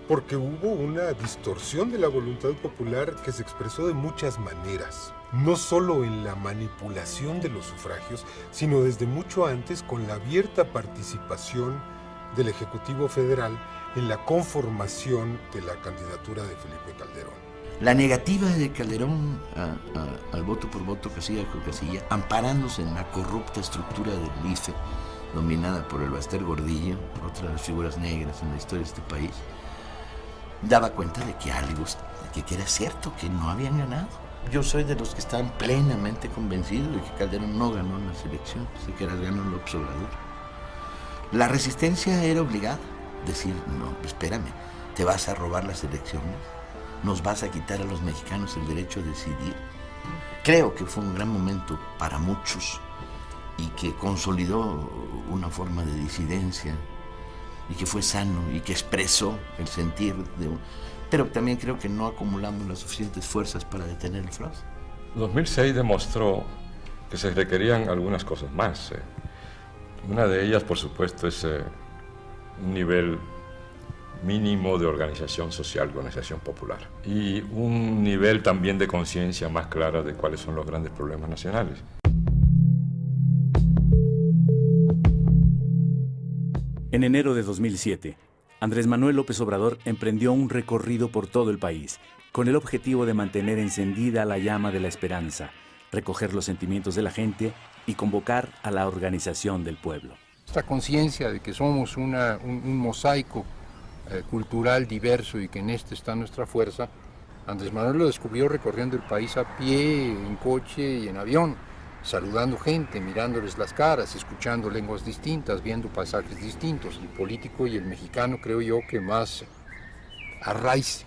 porque hubo una distorsión de la voluntad popular que se expresó de muchas maneras, no solo en la manipulación de los sufragios, sino desde mucho antes con la abierta participación del Ejecutivo Federal en la conformación de la candidatura de Felipe Calderón. La negativa de Calderón al voto por voto, casilla por casilla, amparándose en la corrupta estructura del IFE, dominada por el Baester Gordillo, otra de las figuras negras en la historia de este país, daba cuenta de que algo, que era cierto, que no habían ganado. Yo soy de los que están plenamente convencidos de que Calderón no ganó las elecciones, de que las ganó López Obrador. La resistencia era obligada, decir, no, espérame, te vas a robar las elecciones, nos vas a quitar a los mexicanos el derecho a decidir. Creo que fue un gran momento para muchos y que consolidó una forma de disidencia y que fue sano y que expresó el sentir de... Pero también creo que no acumulamos las suficientes fuerzas para detener el fraude. 2006 demostró que se requerían algunas cosas más. Una de ellas, por supuesto, es un nivel mínimo de organización social, organización popular, y un nivel también de conciencia más clara de cuáles son los grandes problemas nacionales. En enero de 2007, Andrés Manuel López Obrador emprendió un recorrido por todo el país, con el objetivo de mantener encendida la llama de la esperanza, recoger los sentimientos de la gente y convocar a la organización del pueblo. Esta conciencia de que somos un mosaico cultural diverso y que en este está nuestra fuerza, Andrés Manuel lo descubrió recorriendo el país a pie, en coche y en avión, saludando gente, mirándoles las caras, escuchando lenguas distintas, viendo paisajes distintos. El político y el mexicano, creo yo, que más a raíz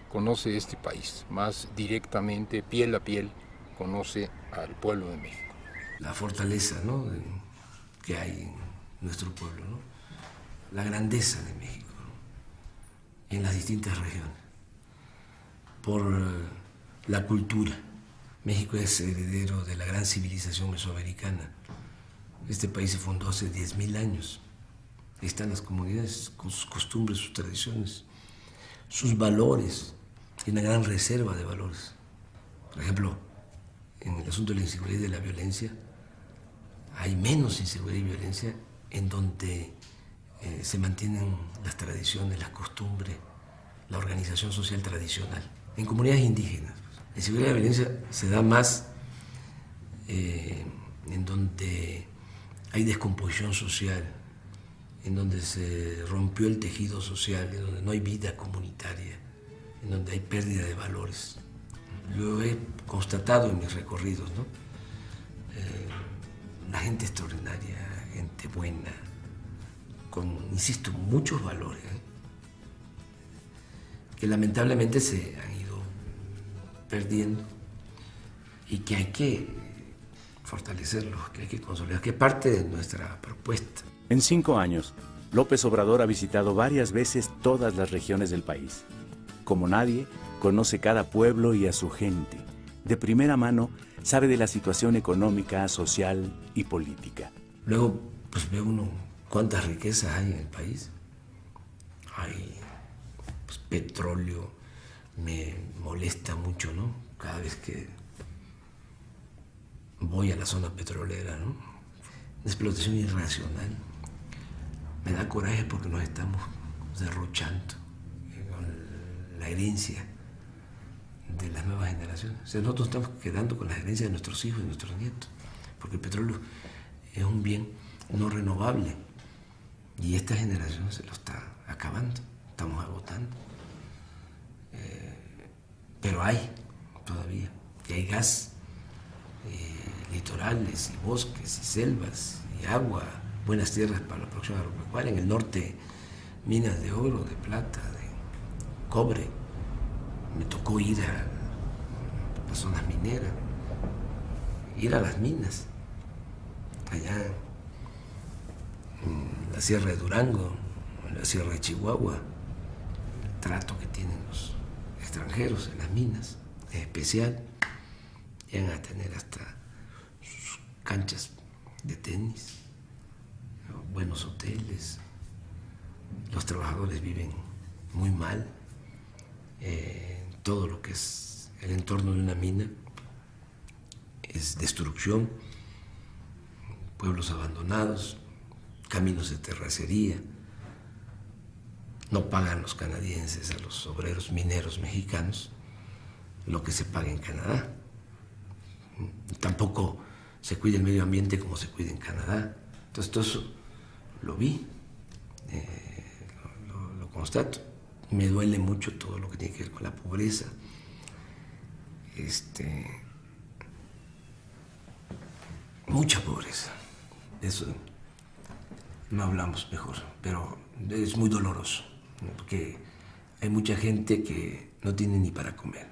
conoce este país, más directamente, piel a piel, conoce al pueblo de México. La fortaleza, ¿no?, que hay en nuestro pueblo, ¿no?, la grandeza de México, ¿no?, en las distintas regiones, por la cultura. México es heredero de la gran civilización mesoamericana. Este país se fundó hace 10.000 años. Ahí están las comunidades con sus costumbres, sus tradiciones, sus valores. Hay una gran reserva de valores. Por ejemplo, en el asunto de la inseguridad y de la violencia, hay menos inseguridad y violencia en donde se mantienen las tradiciones, las costumbres, la organización social tradicional. En comunidades indígenas, la inseguridad y la violencia se da más en donde hay descomposición social, en donde se rompió el tejido social, en donde no hay vida comunitaria, en donde hay pérdida de valores. Lo he constatado en mis recorridos, ¿no? La gente extraordinaria, gente buena, con, insisto, muchos valores, que lamentablemente se han ido perdiendo y que hay que fortalecerlos, que hay que consolidar, que es parte de nuestra propuesta. En 5 años, López Obrador ha visitado varias veces todas las regiones del país. Como nadie, conoce cada pueblo y a su gente. De primera mano, sabe de la situación económica, social y política. Luego, pues ve uno cuántas riquezas hay en el país. Hay petróleo, me molesta mucho, ¿no?, cada vez que voy a la zona petrolera, ¿no? Una explotación irracional. Me da coraje porque nos estamos derrochando con la herencia de las nuevas generaciones. O sea, nosotros estamos quedando con la herencia de nuestros hijos y nuestros nietos, porque el petróleo es un bien no renovable y esta generación se lo está acabando, estamos agotando. Pero hay todavía, y hay gas, litorales y bosques y selvas y agua, buenas tierras para la producción agropecuaria. En el norte, minas de oro, de plata, de cobre. Me tocó ir a las zonas mineras, ir a las minas, allá en la Sierra de Durango, en la Sierra de Chihuahua. El trato que tienen los extranjeros en las minas es especial. Llegan a tener hasta sus canchas de tenis, ¿no? Buenos hoteles. Los trabajadores viven muy mal. Todo lo que es el entorno de una mina es destrucción, pueblos abandonados, caminos de terracería. No pagan los canadienses a los obreros mineros mexicanos lo que se paga en Canadá. Tampoco se cuida el medio ambiente como se cuida en Canadá. Entonces todo eso lo vi, lo constato. Me duele mucho todo lo que tiene que ver con la pobreza. Mucha pobreza. Eso no hablamos mejor, pero es muy doloroso, ¿no? Porque hay mucha gente que no tiene ni para comer.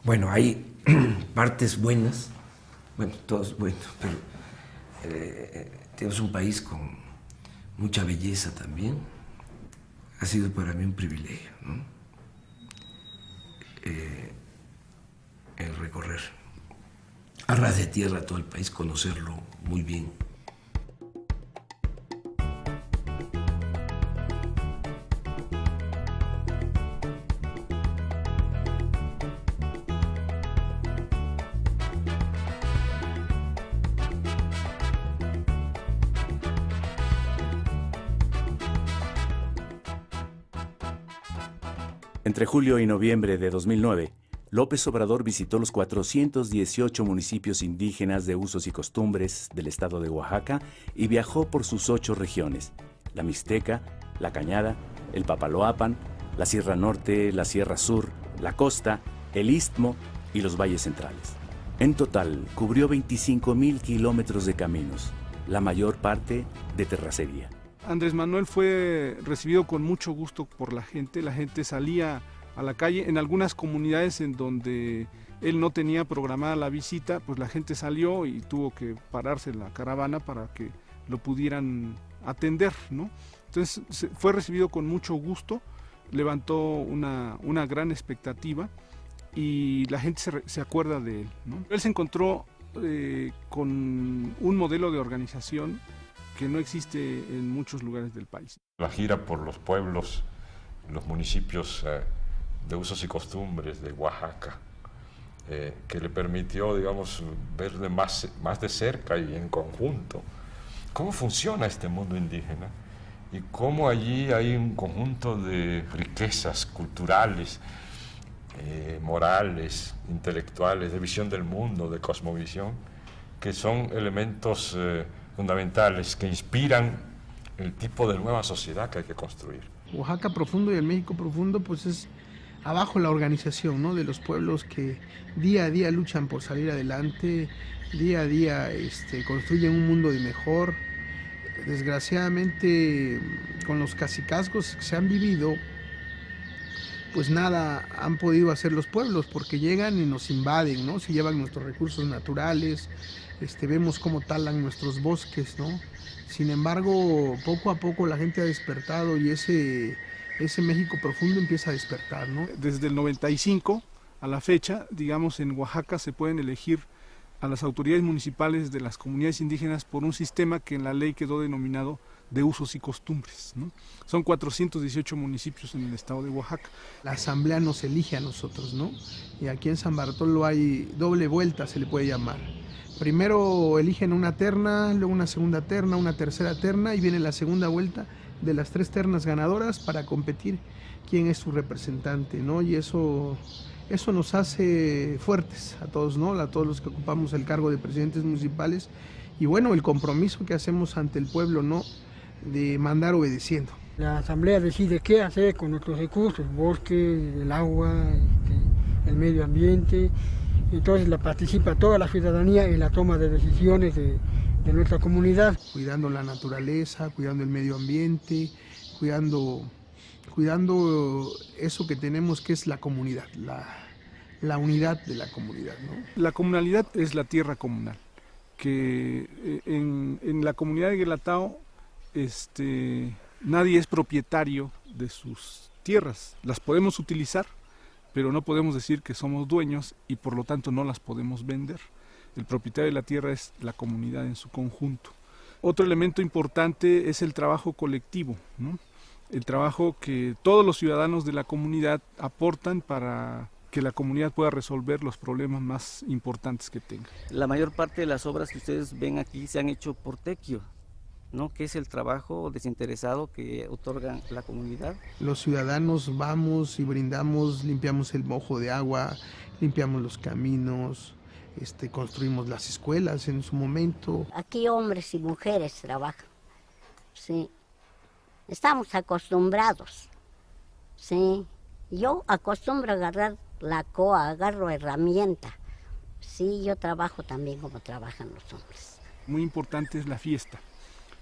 Bueno, hay partes buenas, bueno, todo es bueno, pero tenemos un país con mucha belleza también. Ha sido para mí un privilegio, ¿no? El recorrer a ras de tierra todo el país, conocerlo muy bien. Entre julio y noviembre de 2009, López Obrador visitó los 418 municipios indígenas de usos y costumbres del estado de Oaxaca y viajó por sus 8 regiones: la Mixteca, la Cañada, el Papaloapan, la Sierra Norte, la Sierra Sur, la Costa, el Istmo y los valles centrales. En total, cubrió 25,000 kilómetros de caminos, la mayor parte de terracería. Andrés Manuel fue recibido con mucho gusto por la gente salía a la calle. En algunas comunidades en donde él no tenía programada la visita, pues la gente salió y tuvo que pararse en la caravana para que lo pudieran atender, ¿no? Entonces fue recibido con mucho gusto, levantó una gran expectativa y la gente se acuerda de él, ¿no? Él se encontró con un modelo de organización que no existe en muchos lugares del país. La gira por los pueblos, los municipios de usos y costumbres de Oaxaca, que le permitió, digamos, ver más de cerca y en conjunto cómo funciona este mundo indígena y cómo allí hay un conjunto de riquezas culturales, morales, intelectuales, de visión del mundo, de cosmovisión, que son elementos fundamentales que inspiran el tipo de nueva sociedad que hay que construir. Oaxaca profundo y el México profundo, pues es abajo la organización, ¿no?, de los pueblos que día a día luchan por salir adelante, día a día construyen un mundo de mejor. Desgraciadamente, con los cacicazgos que se han vivido, pues nada han podido hacer los pueblos, porque llegan y nos invaden, ¿no? Se llevan nuestros recursos naturales, vemos cómo talan nuestros bosques, ¿no? Sin embargo, poco a poco la gente ha despertado y ese México profundo empieza a despertar, ¿no? Desde el 95 a la fecha, digamos, en Oaxaca se pueden elegir a las autoridades municipales de las comunidades indígenas por un sistema que en la ley quedó denominado de usos y costumbres, ¿no? Son 418 municipios en el estado de Oaxaca. La asamblea nos elige a nosotros, ¿no? Y aquí en San Bartolo hay doble vuelta, se le puede llamar. Primero eligen una terna, luego una segunda terna, una tercera terna y viene la segunda vuelta de las 3 ternas ganadoras para competir quién es su representante, ¿no? Y eso nos hace fuertes a todos, ¿no? A todos los que ocupamos el cargo de presidentes municipales y bueno, el compromiso que hacemos ante el pueblo, ¿no? De mandar obedeciendo. La asamblea decide qué hacer con nuestros recursos, bosque, el agua, el medio ambiente. Entonces participa toda la ciudadanía en la toma de decisiones de nuestra comunidad. Cuidando la naturaleza, cuidando el medio ambiente, cuidando eso que tenemos que es la comunidad, la unidad de la comunidad, ¿no? La comunalidad es la tierra comunal, que en la comunidad de Guelatao nadie es propietario de sus tierras, las podemos utilizar, pero no podemos decir que somos dueños y por lo tanto no las podemos vender. El propietario de la tierra es la comunidad en su conjunto. Otro elemento importante es el trabajo colectivo, ¿no? El trabajo que todos los ciudadanos de la comunidad aportan para que la comunidad pueda resolver los problemas más importantes que tenga. La mayor parte de las obras que ustedes ven aquí se han hecho por tequio, ¿no? Que es el trabajo desinteresado que otorga la comunidad. Los ciudadanos vamos y brindamos, limpiamos el mojo de agua, limpiamos los caminos, construimos las escuelas en su momento. Aquí hombres y mujeres trabajan, sí. Estamos acostumbrados, sí. Yo acostumbro a agarrar la coa, agarro herramienta. Sí, yo trabajo también como trabajan los hombres. Muy importante es la fiesta.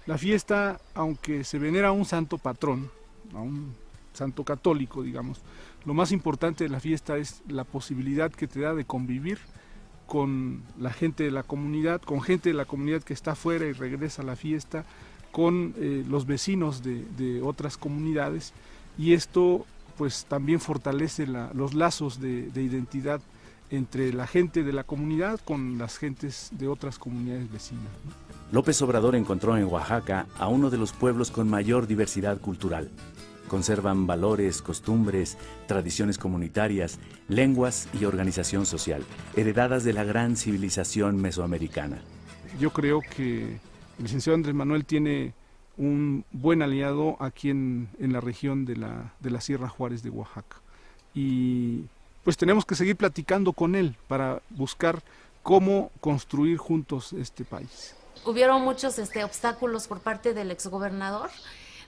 La fiesta, aunque se venera a un santo patrón, a un santo católico, digamos, lo más importante de la fiesta es la posibilidad que te da de convivir con la gente de la comunidad, con gente de la comunidad que está afuera y regresa a la fiesta, con los vecinos de otras comunidades, y esto pues también fortalece los lazos de identidad entre la gente de la comunidad con las gentes de otras comunidades vecinas, ¿no? López Obrador encontró en Oaxaca a uno de los pueblos con mayor diversidad cultural. Conservan valores, costumbres, tradiciones comunitarias, lenguas y organización social, heredadas de la gran civilización mesoamericana. Yo creo que el licenciado Andrés Manuel tiene un buen aliado aquí en la región de la Sierra Juárez de Oaxaca. Y pues tenemos que seguir platicando con él para buscar cómo construir juntos este país. Hubieron muchos obstáculos por parte del exgobernador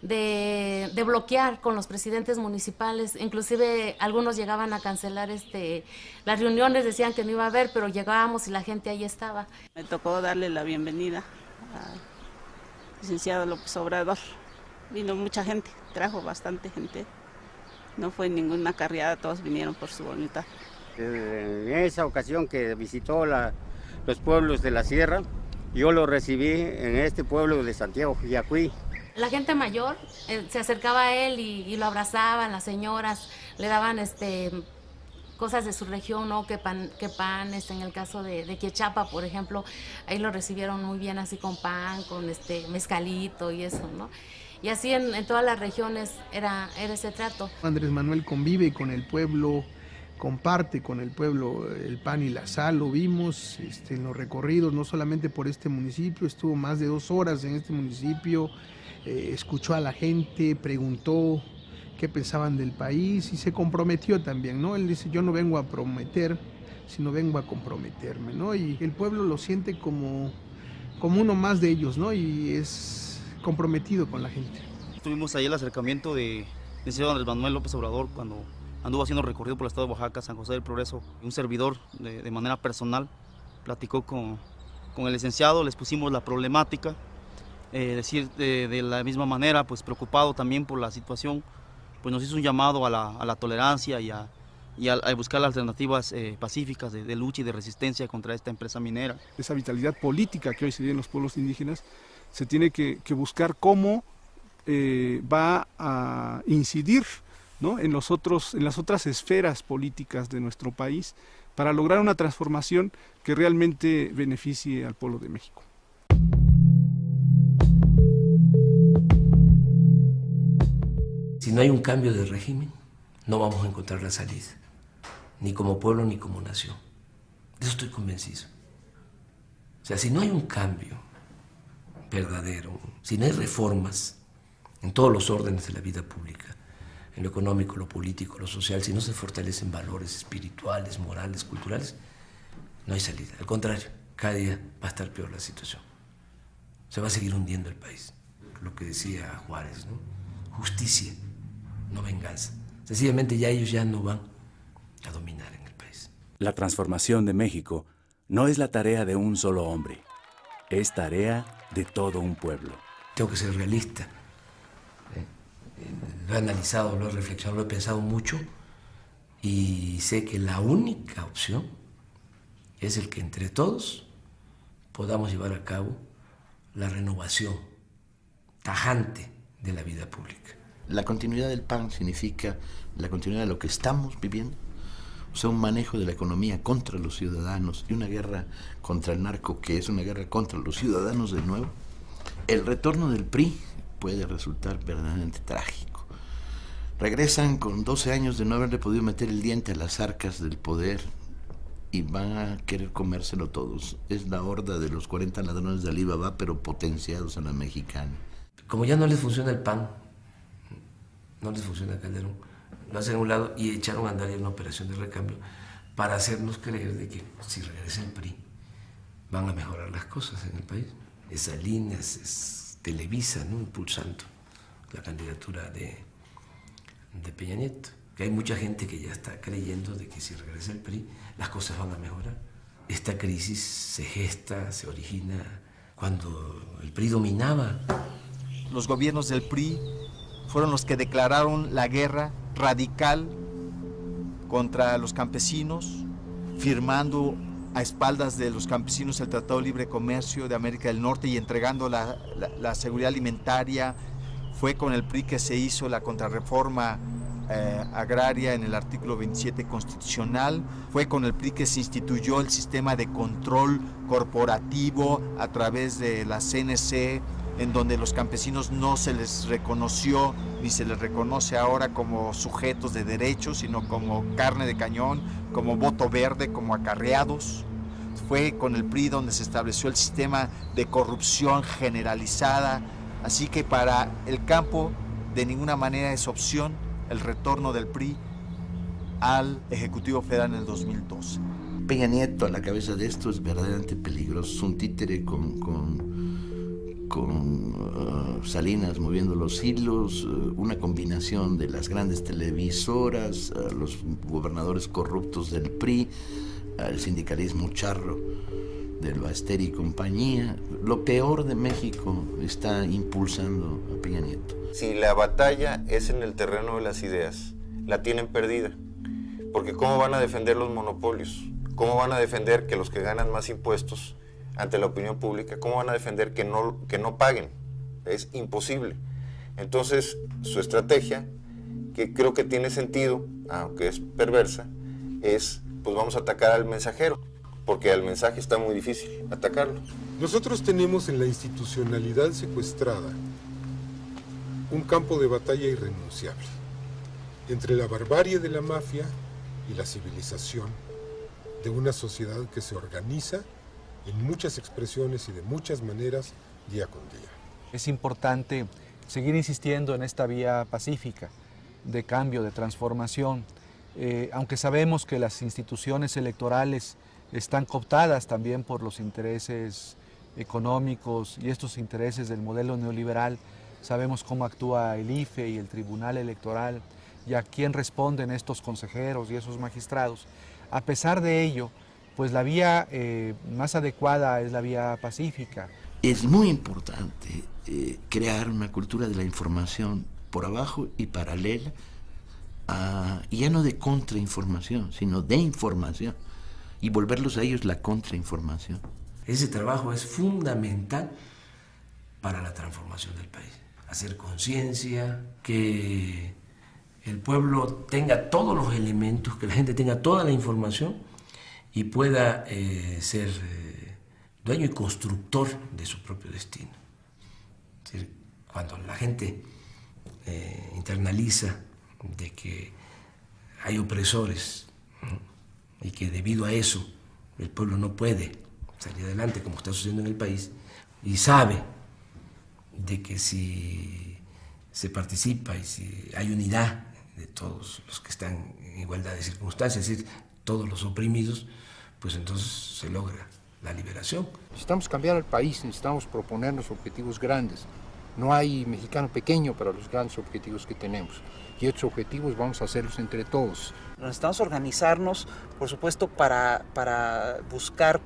de bloquear con los presidentes municipales, inclusive algunos llegaban a cancelar las reuniones, decían que no iba a haber, pero llegábamos y la gente ahí estaba. Me tocó darle la bienvenida al licenciado López Obrador. Vino mucha gente, trajo bastante gente. No fue ninguna carreada, todos vinieron por su voluntad. En esa ocasión que visitó los pueblos de la sierra, yo lo recibí en este pueblo de Santiago Jiacuí. La gente mayor se acercaba a él y lo abrazaban, las señoras le daban cosas de su región, ¿no? Que pan, en el caso de Quiechapa, por ejemplo, ahí lo recibieron muy bien, así con pan, con mezcalito y eso, ¿no? Y así en todas las regiones era ese trato. Andrés Manuel convive con el pueblo, comparte con el pueblo el pan y la sal, lo vimos en los recorridos, no solamente por este municipio, estuvo más de 2 horas en este municipio, escuchó a la gente, preguntó qué pensaban del país y se comprometió también, ¿no? Él dice, yo no vengo a prometer, sino vengo a comprometerme, ¿no? Y el pueblo lo siente como uno más de ellos, ¿no? Y es comprometido con la gente. Tuvimos ahí el acercamiento del señor Andrés Manuel López Obrador cuando anduvo haciendo recorrido por el estado de Oaxaca, San José del Progreso. Un servidor de manera personal platicó con el licenciado, les pusimos la problemática, decir de la misma manera, pues preocupado también por la situación, pues nos hizo un llamado a la tolerancia y a buscar alternativas pacíficas de lucha y de resistencia contra esta empresa minera. Esa vitalidad política que hoy se vive en los pueblos indígenas se tiene que buscar cómo va a incidir, ¿no? en las otras esferas políticas de nuestro país para lograr una transformación que realmente beneficie al pueblo de México. Si no hay un cambio de régimen, no vamos a encontrar la salida, ni como pueblo ni como nación. De eso estoy convencido. O sea, si no hay un cambio verdadero, si no hay reformas en todos los órdenes de la vida pública, en lo económico, lo político, lo social, si no se fortalecen valores espirituales, morales, culturales, no hay salida. Al contrario, cada día va a estar peor la situación. Se va a seguir hundiendo el país. Lo que decía Juárez, ¿no? Justicia, no venganza. Sencillamente ya ellos ya no van a dominar en el país. La transformación de México no es la tarea de un solo hombre, es tarea de todo un pueblo. Tengo que ser realista. Lo he analizado, lo he reflexionado, lo he pensado mucho y sé que la única opción es el que entre todos podamos llevar a cabo la renovación tajante de la vida pública. La continuidad del PAN significa la continuidad de lo que estamos viviendo, o sea, un manejo de la economía contra los ciudadanos y una guerra contra el narco, que es una guerra contra los ciudadanos de nuevo. El retorno del PRI puede resultar verdaderamente trágico. Regresan con 12 años de no haberle podido meter el diente a las arcas del poder y van a querer comérselo todos. Es la horda de los 40 ladrones de Alibaba, pero potenciados a la mexicana. Como ya no les funciona el PAN, no les funciona Calderón, lo hacen a un lado y echaron a andar ya una operación de recambio para hacernos creer de que si regresa el PRI van a mejorar las cosas en el país. Esa línea es Televisa, ¿no?, impulsando la candidatura de Peña Nieto. Que hay mucha gente que ya está creyendo de que si regresa el PRI las cosas van a mejorar. Esta crisis se gesta, se origina cuando el PRI dominaba. Los gobiernos del PRI fueron los que declararon la guerra radical contra los campesinos, firmando a espaldas de los campesinos el Tratado de Libre Comercio de América del Norte y entregando la seguridad alimentaria. Fue con el PRI que se hizo la contrarreforma agraria en el artículo 27 constitucional. Fue con el PRI que se instituyó el sistema de control corporativo a través de la CNC, en donde los campesinos no se les reconoció ni se les reconoce ahora como sujetos de derechos, sino como carne de cañón, como voto verde, como acarreados. Fue con el PRI donde se estableció el sistema de corrupción generalizada. Así que para el campo de ninguna manera es opción el retorno del PRI al Ejecutivo Federal en el 2012. Peña Nieto a la cabeza de esto es verdaderamente peligroso. Es un títere con Salinas moviendo los hilos, una combinación de las grandes televisoras, los gobernadores corruptos del PRI, el sindicalismo charro del Baster y compañía. Lo peor de México está impulsando a Peña Nieto. Si la batalla es en el terreno de las ideas, la tienen perdida. Porque ¿cómo van a defender los monopolios? ¿Cómo van a defender que los que ganan más impuestos ante la opinión pública, cómo van a defender que no paguen? Es imposible. Entonces, su estrategia, que creo que tiene sentido, aunque es perversa, es, pues vamos a atacar al mensajero, porque al mensaje está muy difícil atacarlo. Nosotros tenemos en la institucionalidad secuestrada un campo de batalla irrenunciable entre la barbarie de la mafia y la civilización de una sociedad que se organiza en muchas expresiones y de muchas maneras día con día. Es importante seguir insistiendo en esta vía pacífica de cambio, de transformación, aunque sabemos que las instituciones electorales están cooptadas también por los intereses económicos y estos intereses del modelo neoliberal. Sabemos cómo actúa el IFE y el Tribunal Electoral y a quién responden estos consejeros y esos magistrados. A pesar de ello, pues la vía más adecuada es la vía pacífica. Es muy importante crear una cultura de la información por abajo y paralela, y ya no de contrainformación, sino de información, y volverlos a ellos la contrainformación. Ese trabajo es fundamental para la transformación del país. Hacer conciencia, que el pueblo tenga todos los elementos, que la gente tenga toda la información y pueda ser dueño y constructor de su propio destino. Es decir, cuando la gente internaliza de que hay opresores, ¿no?, y que debido a eso el pueblo no puede salir adelante como está sucediendo en el país, y sabe de que si se participa y si hay unidad de todos los que están en igualdad de circunstancias, es decir, todos los oprimidos, pues entonces se logra la liberación. Necesitamos cambiar el país, necesitamos proponernos objetivos grandes. No hay mexicano pequeño para los grandes objetivos que tenemos. Y estos objetivos vamos a hacerlos entre todos. Necesitamos organizarnos, por supuesto, para buscar,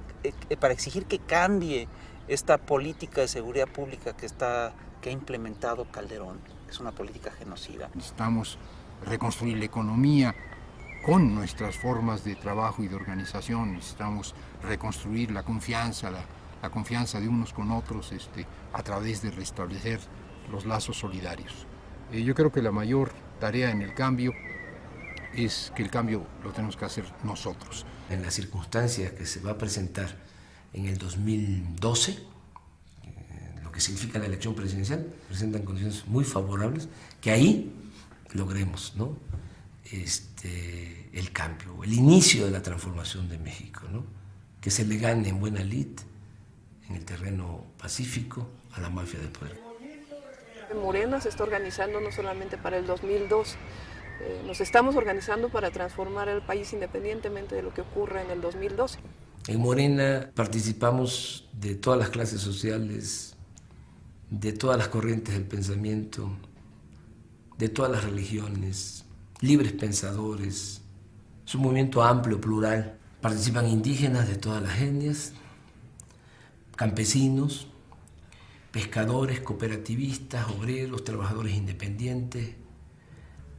para exigir que cambie esta política de seguridad pública que ha implementado Calderón. Es una política genocida. Necesitamos reconstruir la economía con nuestras formas de trabajo y de organización. Necesitamos reconstruir la confianza de unos con otros a través de restablecer los lazos solidarios. Yo creo que la mayor tarea en el cambio es que el cambio lo tenemos que hacer nosotros. En la circunstancia que se va a presentar en el 2012, lo que significa la elección presidencial, presentan condiciones muy favorables, que ahí logremos, ¿no?, el cambio, el inicio de la transformación de México, ¿no?, que se le gane en buena lid, en el terreno pacífico, a la mafia del poder. Morena se está organizando no solamente para el 2002, nos estamos organizando para transformar el país independientemente de lo que ocurra en el 2012. En Morena participamos de todas las clases sociales, de todas las corrientes del pensamiento, de todas las religiones, libres pensadores. Es un movimiento amplio, plural. Participan indígenas de todas las etnias, campesinos, pescadores, cooperativistas, obreros, trabajadores independientes.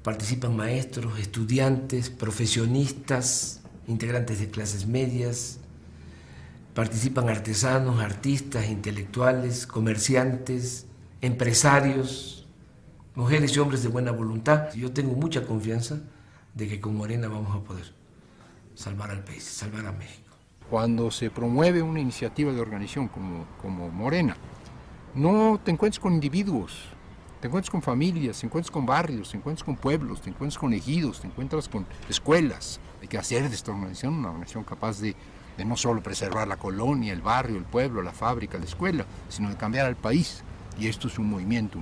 Participan maestros, estudiantes, profesionistas, integrantes de clases medias. Participan artesanos, artistas, intelectuales, comerciantes, empresarios, mujeres y hombres de buena voluntad. Yo tengo mucha confianza de que con Morena vamos a poder salvar al país, salvar a México. Cuando se promueve una iniciativa de organización como Morena, no te encuentras con individuos, te encuentras con familias, te encuentras con barrios, te encuentras con pueblos, te encuentras con ejidos, te encuentras con escuelas. Hay que hacer de esta organización una organización capaz de no solo preservar la colonia, el barrio, el pueblo, la fábrica, la escuela, sino de cambiar al país. Y esto es un movimiento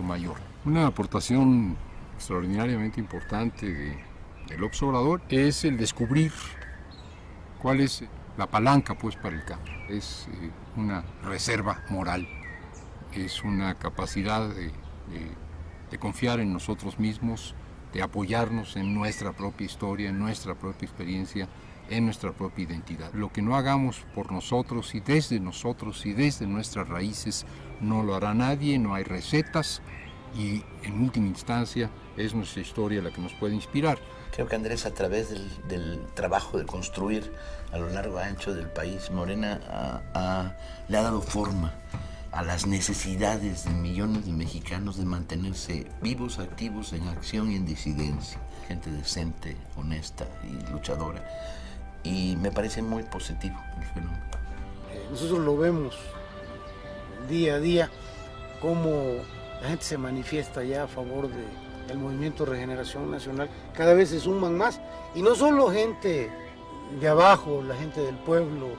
mayor. Una aportación extraordinariamente importante de López Obrador es el descubrir cuál es la palanca pues para el cambio. Es una reserva moral, es una capacidad de confiar en nosotros mismos, de apoyarnos en nuestra propia historia, en nuestra propia experiencia, en nuestra propia identidad. Lo que no hagamos por nosotros y desde nuestras raíces no lo hará nadie, no hay recetas y en última instancia es nuestra historia la que nos puede inspirar. Creo que Andrés, a través del trabajo de construir a lo largo y ancho del país, Morena le ha dado forma a las necesidades de millones de mexicanos de mantenerse vivos, activos, en acción y en disidencia. Gente decente, honesta y luchadora. Y me parece muy positivo el fenómeno. Nosotros lo vemos día a día, cómo la gente se manifiesta ya a favor del Movimiento de Regeneración Nacional. Cada vez se suman más, y no solo gente de abajo, la gente del pueblo,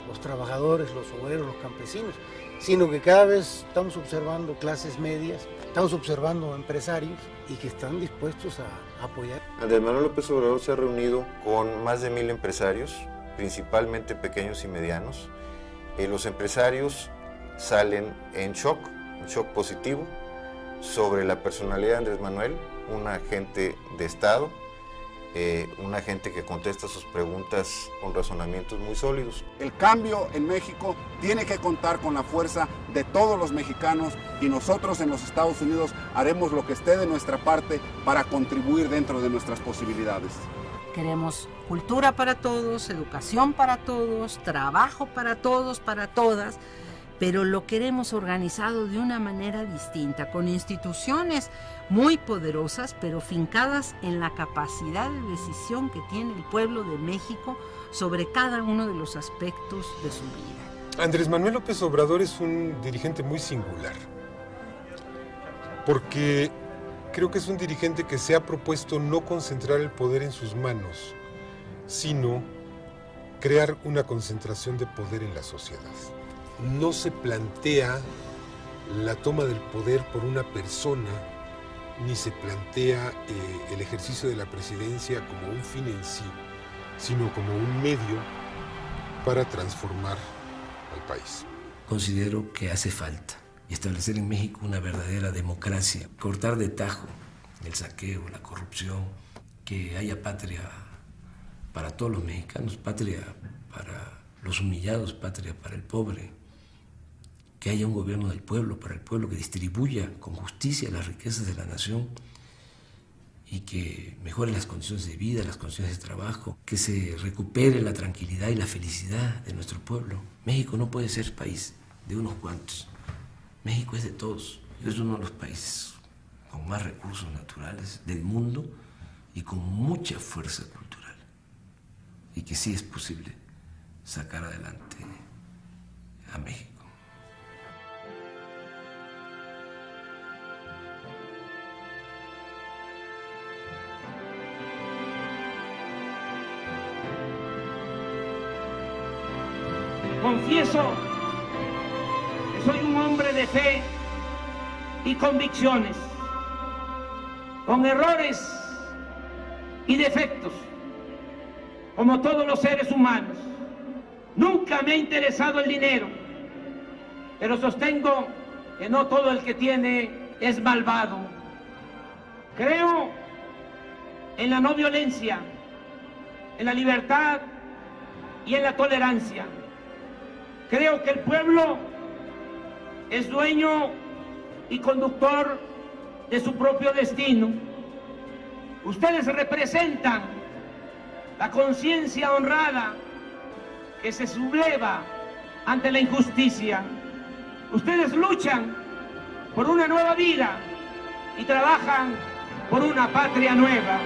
los trabajadores, los obreros, los campesinos, sino que cada vez estamos observando clases medias, estamos observando empresarios y que están dispuestos a apoyar. Andrés Manuel López Obrador se ha reunido con más de 1000 empresarios, principalmente pequeños y medianos. Los empresarios salen en shock positivo sobre la personalidad de Andrés Manuel, un agente de Estado, un agente que contesta sus preguntas con razonamientos muy sólidos. El cambio en México tiene que contar con la fuerza de todos los mexicanos y nosotros en los Estados Unidos haremos lo que esté de nuestra parte para contribuir dentro de nuestras posibilidades. Queremos cultura para todos, educación para todos, trabajo para todos, para todas, pero lo queremos organizado de una manera distinta, con instituciones muy poderosas, pero fincadas en la capacidad de decisión que tiene el pueblo de México sobre cada uno de los aspectos de su vida. Andrés Manuel López Obrador es un dirigente muy singular, porque creo que es un dirigente que se ha propuesto no concentrar el poder en sus manos, sino crear una concentración de poder en la sociedad. No se plantea la toma del poder por una persona, ni se plantea el ejercicio de la presidencia como un fin en sí, sino como un medio para transformar al país. Considero que hace falta establecer en México una verdadera democracia, cortar de tajo el saqueo, la corrupción, que haya patria para todos los mexicanos, patria para los humillados, patria para el pobre, que haya un gobierno del pueblo, para el pueblo, que distribuya con justicia las riquezas de la nación y que mejore las condiciones de vida, las condiciones de trabajo, que se recupere la tranquilidad y la felicidad de nuestro pueblo. México no puede ser país de unos cuantos. México es de todos. Es uno de los países con más recursos naturales del mundo y con mucha fuerza cultural. Y que sí es posible sacar adelante a México. Confieso que soy un hombre de fe y convicciones, con errores y defectos, como todos los seres humanos. Nunca me ha interesado el dinero, pero sostengo que no todo el que tiene es malvado. Creo en la no violencia, en la libertad y en la tolerancia. Creo que el pueblo es dueño y conductor de su propio destino. Ustedes representan la conciencia honrada que se subleva ante la injusticia. Ustedes luchan por una nueva vida y trabajan por una patria nueva.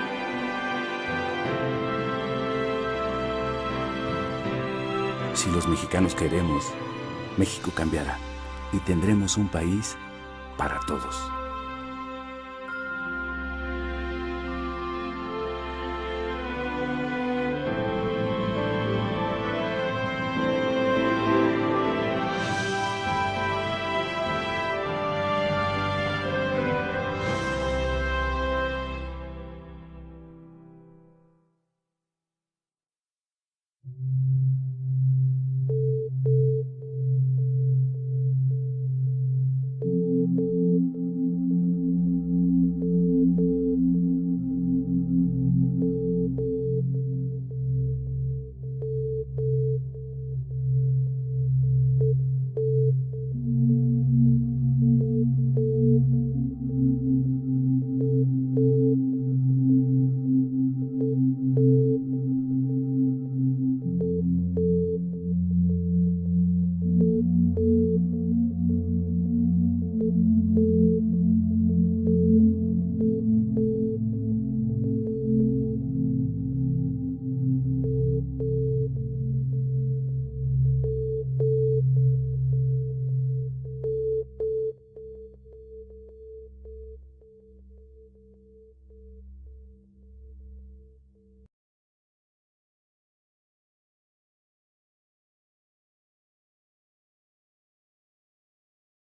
Si los mexicanos queremos, México cambiará y tendremos un país para todos.